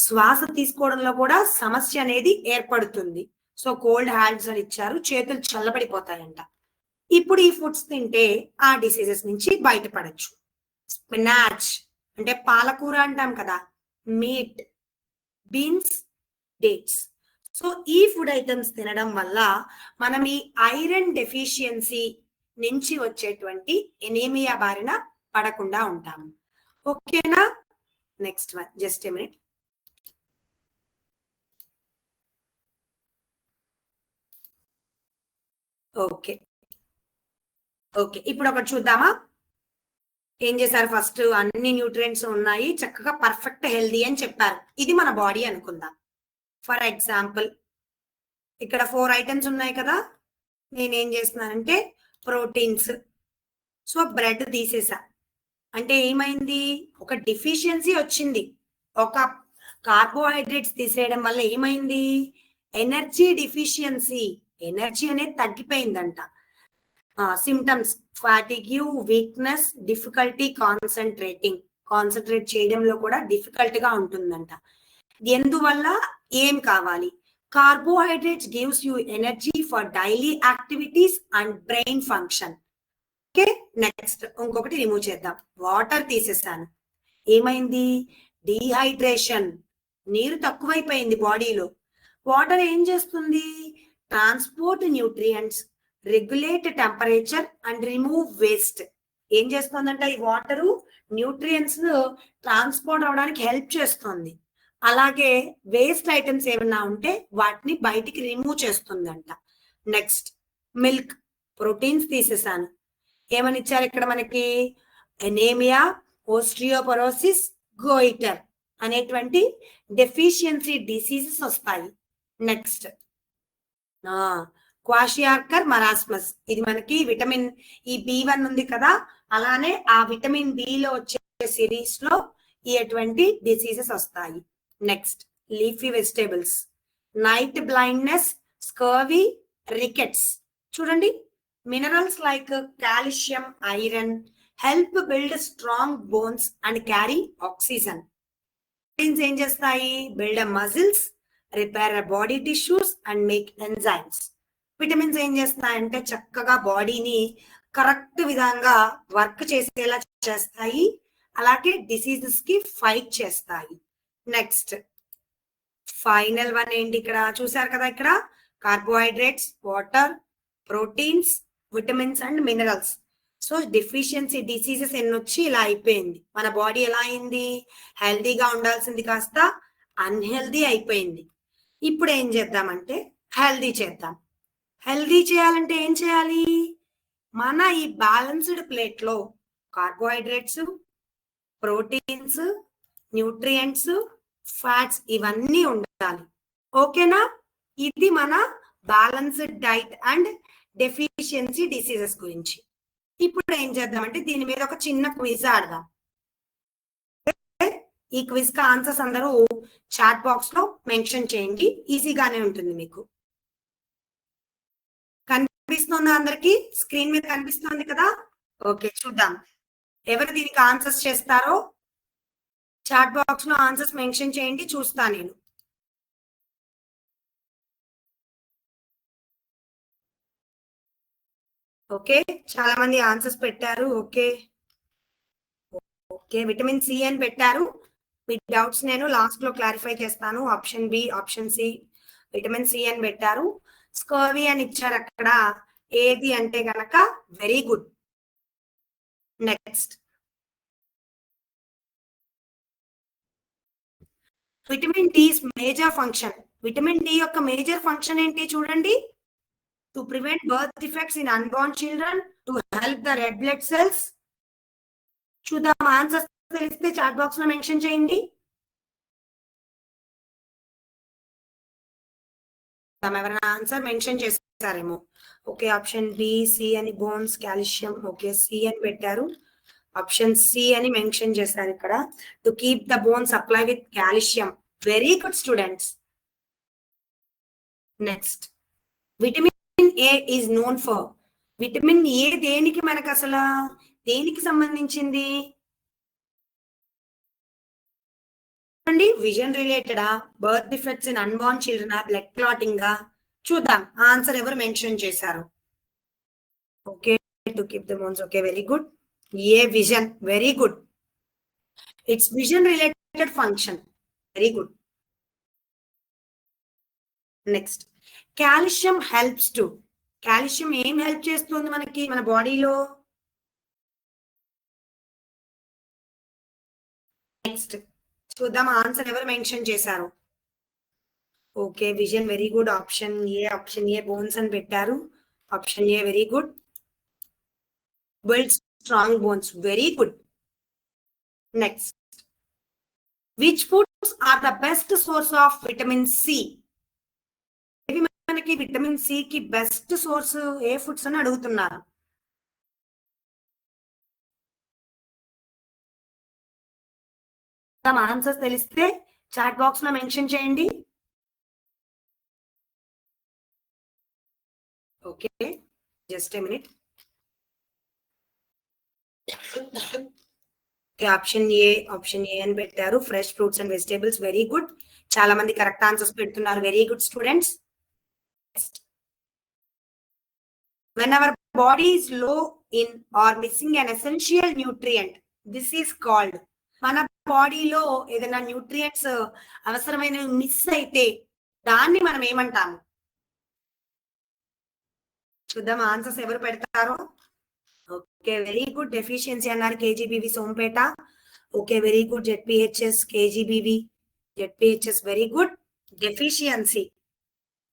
శ్వాస తీసుకోవడంలో కూడా సమస్య అనేది ఏర్పడుతుంది. సో కోల్డ్ హ్యాండ్స్ అని ఇచ్చారు, చేతులు చల్లబడిపోతాయంట. ఇప్పుడు ఈ ఫుడ్స్ తింటే ఆ డిసీజెస్ నుంచి బయటపడచ్చు. స్పినాచ్ అంటే పాలకూర అంటాం కదా, మీట్, బీన్స్, డేట్స్. సో ఈ ఫుడ్ ఐటమ్స్ తినడం వల్ల మనం ఈ ఐరన్ డెఫిషియన్సీ నుంచి వచ్చేటువంటి ఎనీమియా బారిన పడకుండా ఉంటాము. ఓకేనా? Next one, just a minute. Okay okay, ఇప్పుడు ఒకటి చూద్దామా. ఏం చేశారు? ఫస్ట్ అన్ని న్యూట్రియంట్స్ ఉన్నాయి, చక్కగా పర్ఫెక్ట్ హెల్దీ అని చెప్పారు. ఇది మన బాడీ అనుకుందాం. ఫర్ ఎగ్జాంపుల్ ఇక్కడ 4 ఐటమ్స్ ఉన్నాయి కదా, నేనేం చేస్తున్నానంటే ప్రోటీన్స్. సో బ్రెడ్ తీసేసా అంటే ఏమైంది? ఒక డెఫిషియన్సీ వచ్చింది. ఒక కార్బోహైడ్రేట్స్ తీసేయడం వల్ల ఏమైంది? ఎనర్జీ డెఫిషియన్సీ, ఎనర్జీ అనేది తగ్గిపోయిందంట. Symptoms fatigue, weakness, difficulty concentrating, concentrate చేయడంలో కూడా డిఫికల్ట్ గా ఉంటుందంట. ఎందువల్ల? ఏం కావాలి? Carbohydrates gives you energy for daily activities and brain function. Okay, next ఇంకొకటి రిమూవ్ చేద్దాం. వాటర్ తీసేసాను, ఏమైంది? డీహైడ్రేషన్, నీరు తక్కువైపోయింది బాడీలో. వాటర్ ఏం చేస్తుంది? Transport nutrients, regulate temperature and remove waste. ఏం చేస్తుందంటే ఈ వాటరు న్యూట్రియంట్స్ ట్రాన్స్పోర్ట్ అవడానికి హెల్ప్ చేస్తుంది. అలాగే వేస్ట్ ఐటమ్స్ ఏమైనా ఉంటే వాటిని బయటికి రిమూవ్ చేస్తుందంట. నెక్స్ట్ మిల్క్, ప్రోటీన్స్ తీసేసాను. ఏమని ఇచ్చారు ఇక్కడ మనకి? ఎనేమియా, ఓస్టియోపరోసిస్, గోయిటర్ అనేటువంటి డెఫిషియన్సీ డిసీజెస్ వస్తాయి. నెక్స్ట్ క్వాషియార్కర్ మరాస్మస్, ఇది మనకి విటమిన్ ఈ B1 ఉంది కదా, అలానే ఆ విటమిన్ B లో వచ్చే సిరీస్ లో ఈ అటువంటి డిసీజెస్ వస్తాయి. Next leafy vegetables, night blindness, scurvy, rickets. చూడండి, minerals like calcium, iron help build strong bones and carry oxygen. Proteins ఏం చేస్తాయి? Build muscles, repair body tissues and make enzymes. Vitamins ఏం చేస్తాయంటే చక్కగా బాడీని కరెక్ట్ విధంగా వర్క్ చేసేలా చేస్తాయి, అలాగే డిసీజెస్ కి ఫైట్ చేస్తాయి. నెక్స్ట్ ఫైనల్ వన్ ఏంటి? ఇక్కడ చూసారు కదా, ఇక్కడ carbohydrates, water, proteins, vitamins and minerals. So deficiency diseases ఎన్నొచ్చి ఇలా అయిపోయింది. మన బాడీ ఎలా అయింది? హెల్దీగా ఉండాల్సింది కాస్త అన్హెల్దీ అయిపోయింది. ఇప్పుడు ఏం చేద్దామంటే హెల్దీ చేద్దాం. హెల్దీ చేయాలంటే ఏం చేయాలి? మన ఈ బ్యాలెన్స్డ్ ప్లేట్ లో కార్బోహైడ్రేట్స్, ప్రోటీన్స్, న్యూట్రియంట్స్, ఫ్యాట్స్ ఇవన్నీ ఉండాలి. ఓకేనా? ఇది మన balanced diet and deficiency diseases గురించి. ఇప్పుడు ఏం చేద్దామంటే దీని మీద ఒక చిన్న క్విజ్ ఆడదాం. ఈ క్విజ్ కి ఆన్సర్స్ అందరూ చాట్ బాక్స్ లో మెన్షన్ చేయండి, ఈజీగానే ఉంటుంది మీకు. కనిపిస్తుందా అందరికి? స్క్రీన్ మీద కనిపిస్తుంది కదా? ఓకే, చూద్దాం ఎవరు దీనికి ఆన్సర్స్ చేస్తారో. చాట్ బాక్స్ లో ఆన్సర్స్ మెన్షన్ చేయండి, చూస్తా నేను. ఓకే, చాలా మంది ఆన్సర్స్ పెట్టారు. ఓకే ఓకే, విటమిన్ సి అని పెట్టారు. మీ డౌట్స్ నేను లాస్ట్ లో క్లారిఫై చేస్తాను. Option B, option C, vitamin C అని పెట్టారు. స్కర్వీ అని ఇచ్చారు అక్కడ. ఏది అంటే గనక very good. Next vitamin D major function. Vitamin D యొక్క మేజర్ ఫంక్షన్ ఏంటి చూడండి? To prevent birth defects in unborn children, to help the red blood cells. చూద్దాం, ఆన్సర్స్ తెలిస్తే చాట్ బాక్స్ లో మెన్షన్ చేయండి. చూద్దాం ఎవరైనా ఆన్సర్ మెన్షన్ చేస్తారేమో. ఓకే, ఆప్షన్ బి సి అని బోన్స్ కాల్షియం. ఓకే, సి అని పెట్టారు. ఆప్షన్ సి అని మెన్షన్ చేశారు ఇక్కడ. To keep the bone supply with calcium. Very good students. Next, vitamin A is known for. Vitamin A దేనికి మనకు అసలు దేనికి సంబంధించింది అండి? విజన్ రిలేటెడా, birth defects in unborn children, blood clotting గా? చూద్దాం ఆన్సర్ ఎవరు మెన్షన్ చేశారు. Okay, to keep the bones. Okay, very good. A vision, very good. It's vision related function. Very good. Next, calcium helps to. Calcium ఏం హెల్ప్ చేస్తుంది మనకి మన బాడీలో? నెక్స్ట్ చూద్దాం ఆన్సర్ ఎవరు మెన్షన్ చేశారు. Okay, vision, very good. Option A bones అని పెట్టారు. Option A very good. Build strong bones, very good. Next, which foods are the best source of vitamin C? మనకి విటమిన్ సి కి బెస్ట్ సోర్స్ ఏ ఫుడ్స్ అని అడుగుతున్నారు. ఆన్సర్స్ తెలిస్తే చాట్ బాక్స్ లో మెన్షన్ చేయండి. Okay, just a minute. Option A అని పెట్టారు. Fresh fruits and vegetables, very good. చాలా మంది కరెక్ట్ ఆన్సర్స్ పెడుతున్నారు. Very good students. When our body is low in or missing an essential nutrient, this is called. మన బాడీలో ఏదైనా న్యూట్రియంట్స్ అవసరమైన మిస్ అయితే దాన్ని మనం ఏమంటాము? చూద్దాం ఆన్సర్స్ ఎవరు పెడతారో. Okay, very good. డెఫిషియన్సీ అన్నారు KGBV Sompeta. Okay, very good. ZPHS KGBV ZPHS, very good. Deficiency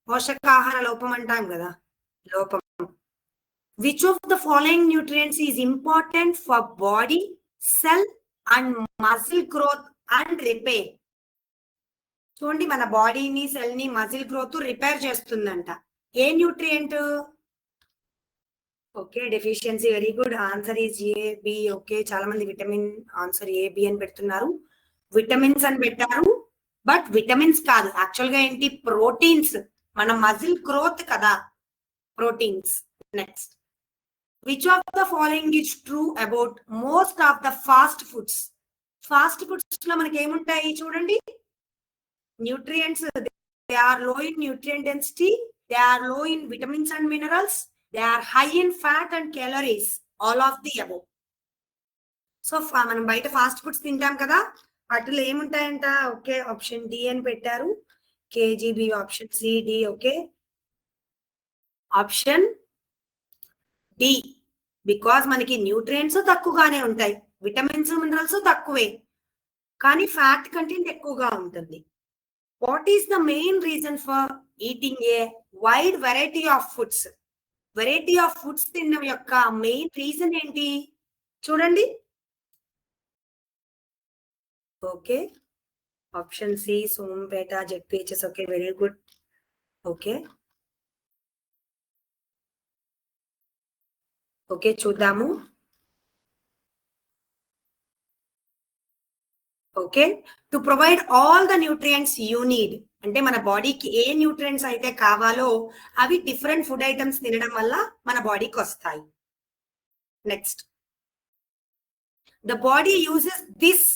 పోషకాహార లోపం అంటాం కదా, లోపం. Which of the following nutrients is important for body, cell and muscle growth and repair? చూడండి, మన బాడీని, సెల్ ని, మజిల్ గ్రోత్ రిపేర్ చేస్తుందంట. ఏ nutrient? Okay, deficiency, very good. Answer is A B. Okay, చాలా మంది విటమిన్ ఆన్సర్ ఏ బి అని పెడుతున్నారు. విటమిన్స్ అని పెట్టారు, బట్ విటమిన్స్ కాదు. యాక్చువల్ గా ఏంటి? ప్రోటీన్స్. మన మజిల్ గ్రోత్ కదా, proteins. Next, which of the following is true about most of the fast foods? Fast foods లో మనకి ఏముంటాయి చూడండి. Nutrients, they are low in nutrient density, they are low in vitamins and minerals, they are high in fat and calories, all of the above. So మనం బయట ఫాస్ట్ ఫుడ్స్ తింటాం కదా, వాటిలో ఏముంటాయంట? ఓకే, ఆప్షన్ డి అని పెట్టారు. KGB, option C, D. Okay, option D. Because మనకి న్యూట్రియంట్స్ తక్కువగానే ఉంటాయి, విటమిన్స్ మినరల్స్ తక్కువే, కానీ ఫ్యాట్ కంటెంట్ ఎక్కువగా ఉంటుంది. What is the main reason for eating a wide variety of foods? Variety of foods తినడం యొక్క మెయిన్ రీజన్ ఏంటి చూడండి. Okay, option C Sompeta ZPHS. Okay, very good. Okay, okay చూద్దాము. Okay, to provide all the nutrients you need. అంటే మన బాడీకి ఏ న్యూట్రియంట్స్ అయితే కావాలో అవి డిఫరెంట్ ఫుడ్ ఐటమ్స్ తినడం వల్ల మన బాడీకి వస్తాయి. Next, the body uses this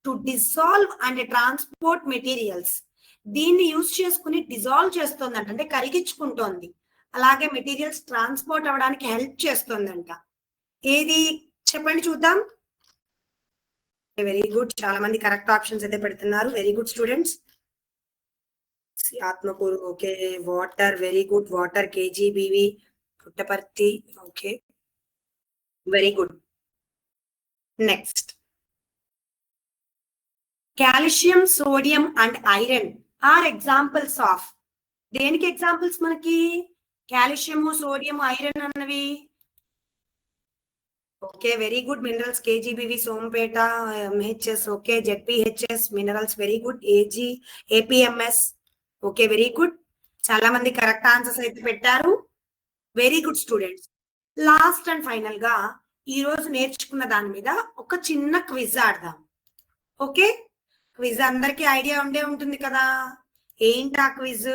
to dissolve and transport materials. దీన్ని యూజ్ చేసుకుని డిజాల్వ్ చేస్తుందంట, అంటే కరిగించుకుంటోంది. అలాగే మెటీరియల్స్ ట్రాన్స్పోర్ట్ అవ్వడానికి హెల్ప్ చేస్తుందంట. ఏది చెప్పండి చూద్దాం. వెరీ గుడ్, చాలా మంది కరెక్ట్ ఆప్షన్స్ అయితే పెడుతున్నారు. Very good students. Atmakur, okay. Water, very good. Water, KGBV, Puttaparthi. Okay, very good. Next, calcium, sodium and iron are examples of. దేనికి ఎగ్జాంపుల్స్ మనకి? కాల్షియము, సోడియం, ఐరన్ అన్నవి. Okay, very good. Minerals KGBV Sompeta, MHS. Okay, ZPHS minerals, very good. APMS. Okay, very good. చాలా మంది కరెక్ట్ ఆన్సర్స్ అయితే పెట్టారు. Very good students. Last and final గా ఈ రోజు నేర్చుకున్న దాని మీద ఒక చిన్న క్విజ్ ఆడదాం. ఓకే, క్విజ్ అందరికి ఐడియా ఉండే ఉంటుంది కదా. ఏంటి ఆ క్విజ్?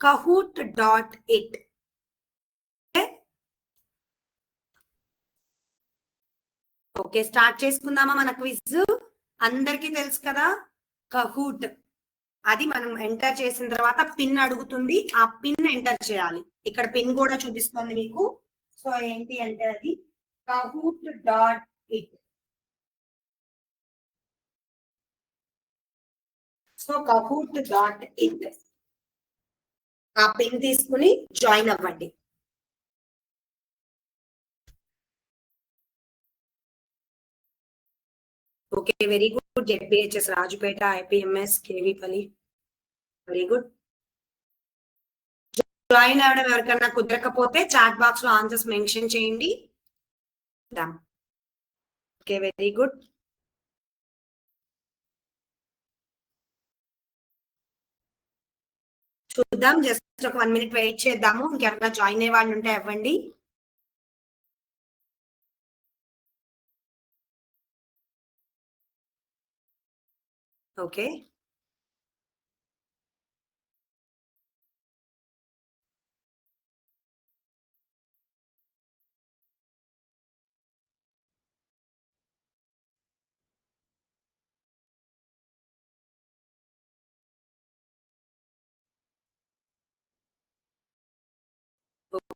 kahoot.it. ఓకే, స్టార్ట్ చేసుకుందామా మన క్విజ్? అందరికీ తెలుసు కదా కహూట్. అది మనం ఎంటర్ చేసిన తర్వాత పిన్ అడుగుతుంది, ఆ పిన్ ఎంటర్ చేయాలి. ఇక్కడ పిన్ కూడా చూపిస్తుంది మీకు. సో ఏంటి అంటే అది kahoot.it. సో kahoot.it ఆ పిన్ తీసుకుని జాయిన్ అవ్వండి. Okay, very good. ZPHS Rajupeta, IPMS KV Palli. Very good. Join అవ్వడం ఎవరికన్నా కుదరకపోతే చాట్ బాక్స్ లో ఆన్సర్స్ మెన్షన్ చేయండి. Okay, very good. చూద్దాం, జస్ట్ ఒక 1 minute వెయిట్ చేద్దాము. ఇంకెవరైనా జాయిన్ అయ్యే వాళ్ళు ఉంటే ఇవ్వండి. Okay,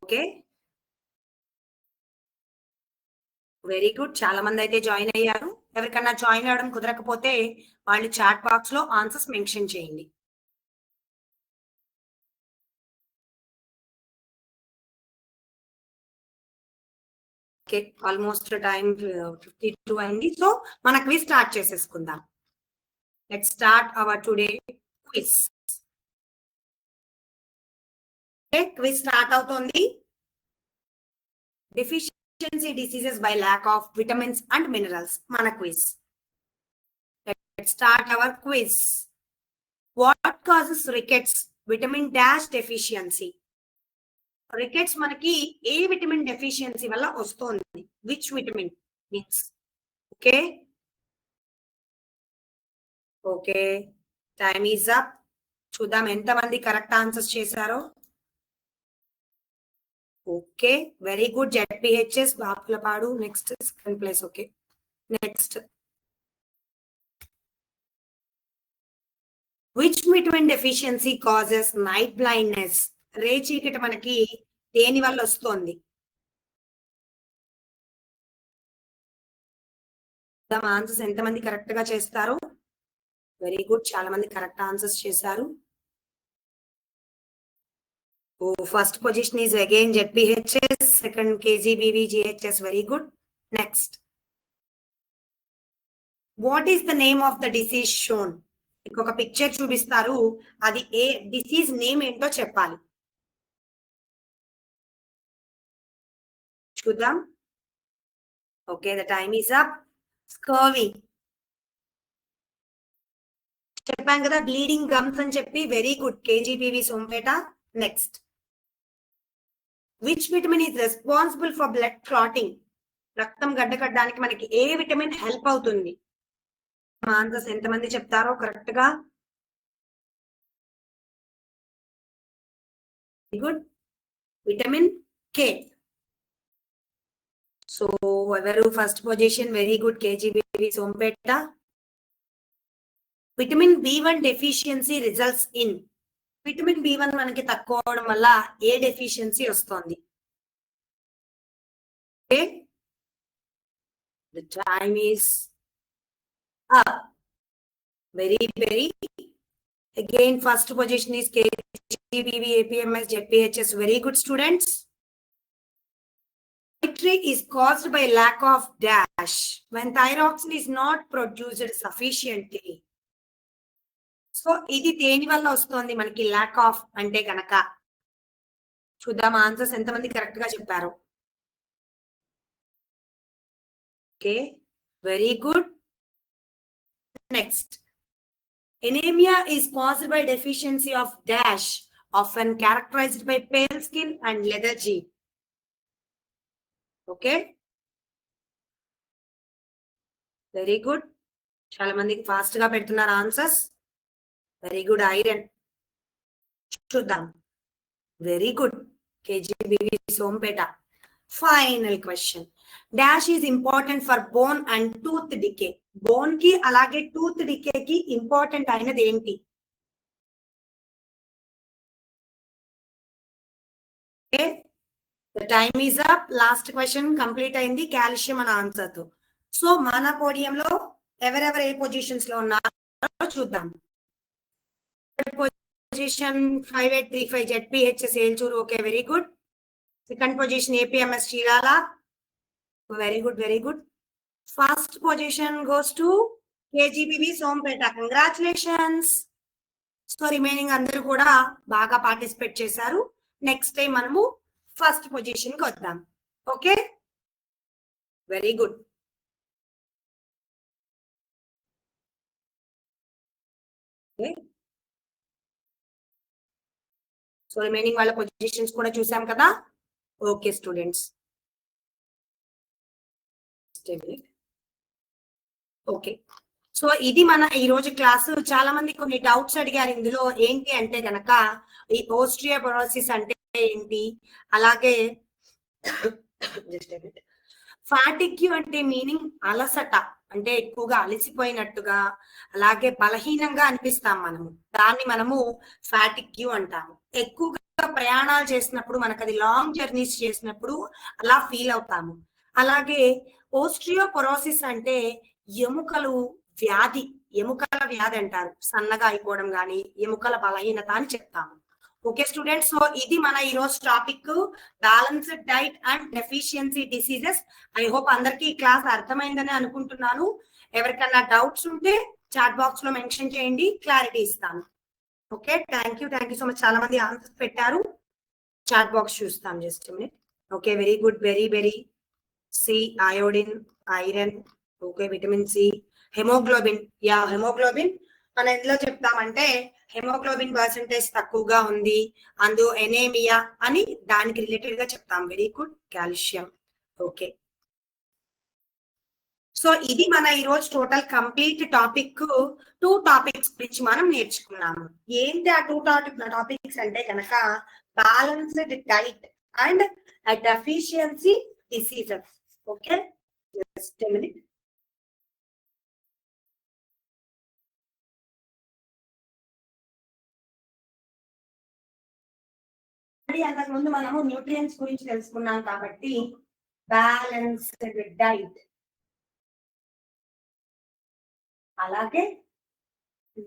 okay, very good. చాలా మంది అయితే జాయిన్ అయ్యారు. ఎవరికన్నా జాయిన్ అవ్వడం కుదరకపోతే వాళ్ళు చాట్ బాక్స్ లో ఆన్సర్స్ మెన్షన్ చేయండి. ఓకే, ఆల్మోస్ట్ టైం 52 అయింది. సో మన క్విజ్ స్టార్ట్ చేసేసుకుందాం. Let's start our today quiz. Quiz start అవుతోంది. Deficiency diseases by lack of vitamins and minerals. Mana quiz. Let's start our quiz. What causes rickets? Vitamin dash deficiency. Rickets manaki A vitamin deficiency valla ostondi. Which vitamin means? Okay. Okay. Time is up. Chudam enta mandi correct answers chesaro. Okay, very good. ZPHS Bapulapadu. Next, second place. Okay, next. Which vitamin deficiency causes night blindness? రే చీకటి మనకి దేని వల్ల వస్తుంది? ఆన్సర్స్ ఎంతమంది కరెక్ట్ గా చేస్తారు? వెరీ గుడ్, చాలా మంది కరెక్ట్ ఆన్సర్స్ చేశారు. First position is again ZPHS, second KGBVGHS. Very good. Next, what is the name of the disease shown? ఒక పిక్చర్ చూపిస్తారు, అది ఏ డిసీజ్ నేమ్ ఏంటో చెప్పాలి. చూద్దాం. Okay, the time is up. Scurvy. చెప్పాం కదా, బ్లీడింగ్ గమ్స్ అని చెప్పి. Very good, KGBV Sompeta. Next, which vitamin is responsible for blood clotting? రక్తం గడ్డకట్టడానికి మనకి ఏ విటమిన్ హెల్ప్ అవుతుంది? ఆన్సర్స్ ఎంతమంది చెప్తారో కరెక్ట్ గా? Very good, vitamin K. So ఎవరు first position? Very good, KGBV Sompeta. Vitamin B1 deficiency results in. Vitamin B1 మనకి తక్కువ అవడం వల్ల ఏ డెఫిషియన్సీ వస్తుంది? Okay, the time is up. Very again, first position is KGBV, APMS, ZPHS. Very good, students. Thyroid is caused by lack of dash when thyroxine is not produced sufficiently. So ఇది దేని వల్ల వస్తుంది మనకి ల్యాక్ ఆఫ్ అంటే గనక? చూద్దాం ఆన్సర్స్ ఎంతమంది కరెక్ట్ గా చెప్పారు. Okay, very good. Next, anemia is caused by deficiency of dash often characterized by pale skin and lethargy. Okay, very good. చాలా మందికి ఫాస్ట్ గా పెడుతున్నారు ఆన్సర్స్. Very good. ఐరన్ చూద్దాం. Very good. KGBV Sompeta. Final question. Dash is important for bone and tooth decay. Bone కి అలాగే టూత్ డికే కి ఇంపార్టెంట్ అయినది ఏంటి? Time is up. Last question complete అయింది కాల్షియం అనే ఆన్సర్ తో. సో మన పోడియంలో ఎవరెవరు ఏ పొజిషన్స్ లో ఉన్నారో చూద్దాం. Position 5835 ZPHS Elchuru. Okay, very good. Second position APMS Chirala. Very good, very good. First position goes to KGBV Sompeta. Congratulations. So remaining అందరూ కూడా బాగా పార్టిసిపేట్ చేశారు. నెక్స్ట్ టైం మనము ఫస్ట్ పొజిషన్ కి వద్దాం. Okay, very good. So remaining వాళ్ళ పొజిషన్స్ కూడా చూసాం కదా. Okay students, okay. సో ఇది మన ఈ రోజు క్లాసు. చాలా మంది కొన్ని డౌట్స్ అడిగారు ఇందులో. ఏంటి అంటే గనక ఈ ఓస్టియోపొరోసిస్ అంటే ఏంటి, అలాగే ఫాటిగ్యూ అంటే మీనింగ్ అలసట, అంటే ఎక్కువగా అలసిపోయినట్టుగా అలాగే బలహీనంగా అనిపిస్తాం మనము. దాన్ని మనము ఫాటిగ్యూ అంటాము. ఎక్కువగా ప్రయాణాలు చేసినప్పుడు, మనకు అది లాంగ్ జర్నీస్ చేసినప్పుడు అలా ఫీల్ అవుతాము. అలాగే ఓస్టియోపొరోసిస్ అంటే ఎముకలు వ్యాధి, ఎముకల వ్యాధి అంటారు. సన్నగా అయిపోవడం కానీ ఎముకల బలహీనత అని చెప్తాము. ఓకే స్టూడెంట్స్, సో ఇది మన ఈ రోజు topic, balanced diet and deficiency diseases. I hope అందరికీ ఈ క్లాస్ అర్థమైందని అనుకుంటున్నాను. ఎవరికన్నా డౌట్స్ ఉంటే చాట్ బాక్స్ లో మెన్షన్ చేయండి, క్లారిటీ ఇస్తాను. Okay, thank you so much. చాలా మంది ఆన్సర్స్ పెట్టారు. చాట్ బాక్స్ చూస్తాం just minute. Okay, very good, very very. C, iodine, iron, okay, vitamin C, haemoglobin. Yeah, haemoglobin మనం ఎందులో చెప్తామంటే హెమోగ్లోబిన్ పర్సెంటేజ్ తక్కువగా ఉంది, అందు ఎనేమియా అని దానికి రిలేటెడ్ గా చెప్తాం. Very good. Calcium. Okay, so ఇది మన ఈ రోజు టోటల్ కంప్లీట్ టాపిక్. 2 టాపిక్స్ గురించి మనం నేర్చుకున్నాము. ఏంటి ఆ 2 టాపిక్స్ అంటే కనుక balanced diet and deficiency diseases. Okay, just a minute. అంతకు ముందు మనము న్యూట్రియంట్స్ గురించి తెలుసుకున్నాం కాబట్టి బ్యాలెన్స్డ్ డైట్ అలాగే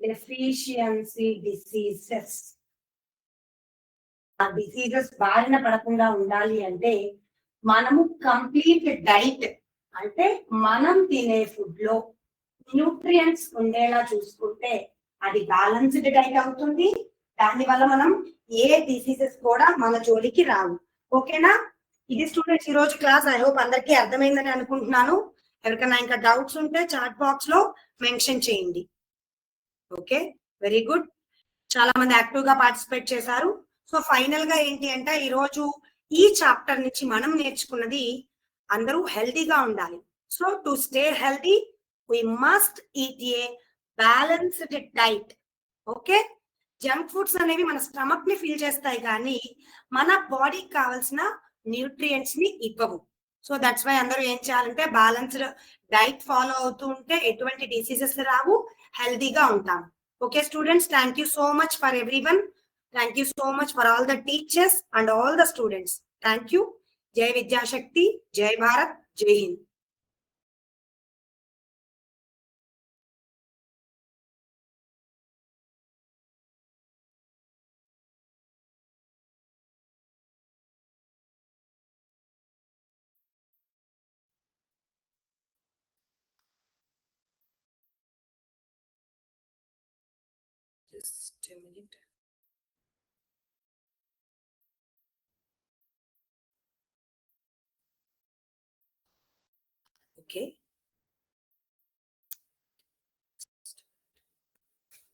డెఫిషియన్సీ డిసీజెస్. ఆ డిసీజెస్ బారిన పడకుండా ఉండాలి అంటే మనము కంప్లీట్ డైట్, అంటే మనం తినే ఫుడ్ లో న్యూట్రియంట్స్ ఉండేలా చూసుకుంటే అది బ్యాలెన్స్డ్ డైట్ అవుతుంది. దానివల్ల మనం ఏ డిసీజెస్ కూడా మన జోలికి రావు. ఓకేనా? ఇది స్టూడెంట్స్ ఈ రోజు క్లాస్. ఐ హోప్ అందరికీ అర్థమైందని అనుకుంటున్నాను. ఎవరికైనా ఇంకా డౌట్స్ ఉంటే చాట్ బాక్స్ లో మెన్షన్ చేయండి. Okay, very good. చాలా మంది యాక్టివ్ గా పార్టిసిపేట్ చేశారు. సో ఫైనల్ గా ఏంటి అంటే ఈ రోజు ఈ చాప్టర్ నుంచి మనం నేర్చుకున్నది, అందరూ హెల్తీగా ఉండాలి. So to stay healthy we must eat a balanced diet. Okay, junk foods అనేవి మన స్టమక్ ని ఫిల్ చేస్తాయి కానీ మన బాడీకి కావాల్సిన న్యూట్రియంట్స్ ని ఇవ్వవు. సో దట్స్ వై అందరూ ఏం చేయాలంటే బ్యాలెన్స్డ్ డైట్ ఫాలో అవుతూ ఉంటే ఎటువంటి డిసీజెస్ రావు, హెల్తీగా ఉంటాం. Okay students, thank you so much for everyone. Thank you so much for all the teachers and all the students. Thank you. జై విద్యాశక్తి, జై భారత్, జై Hind. Just a minute. Okay.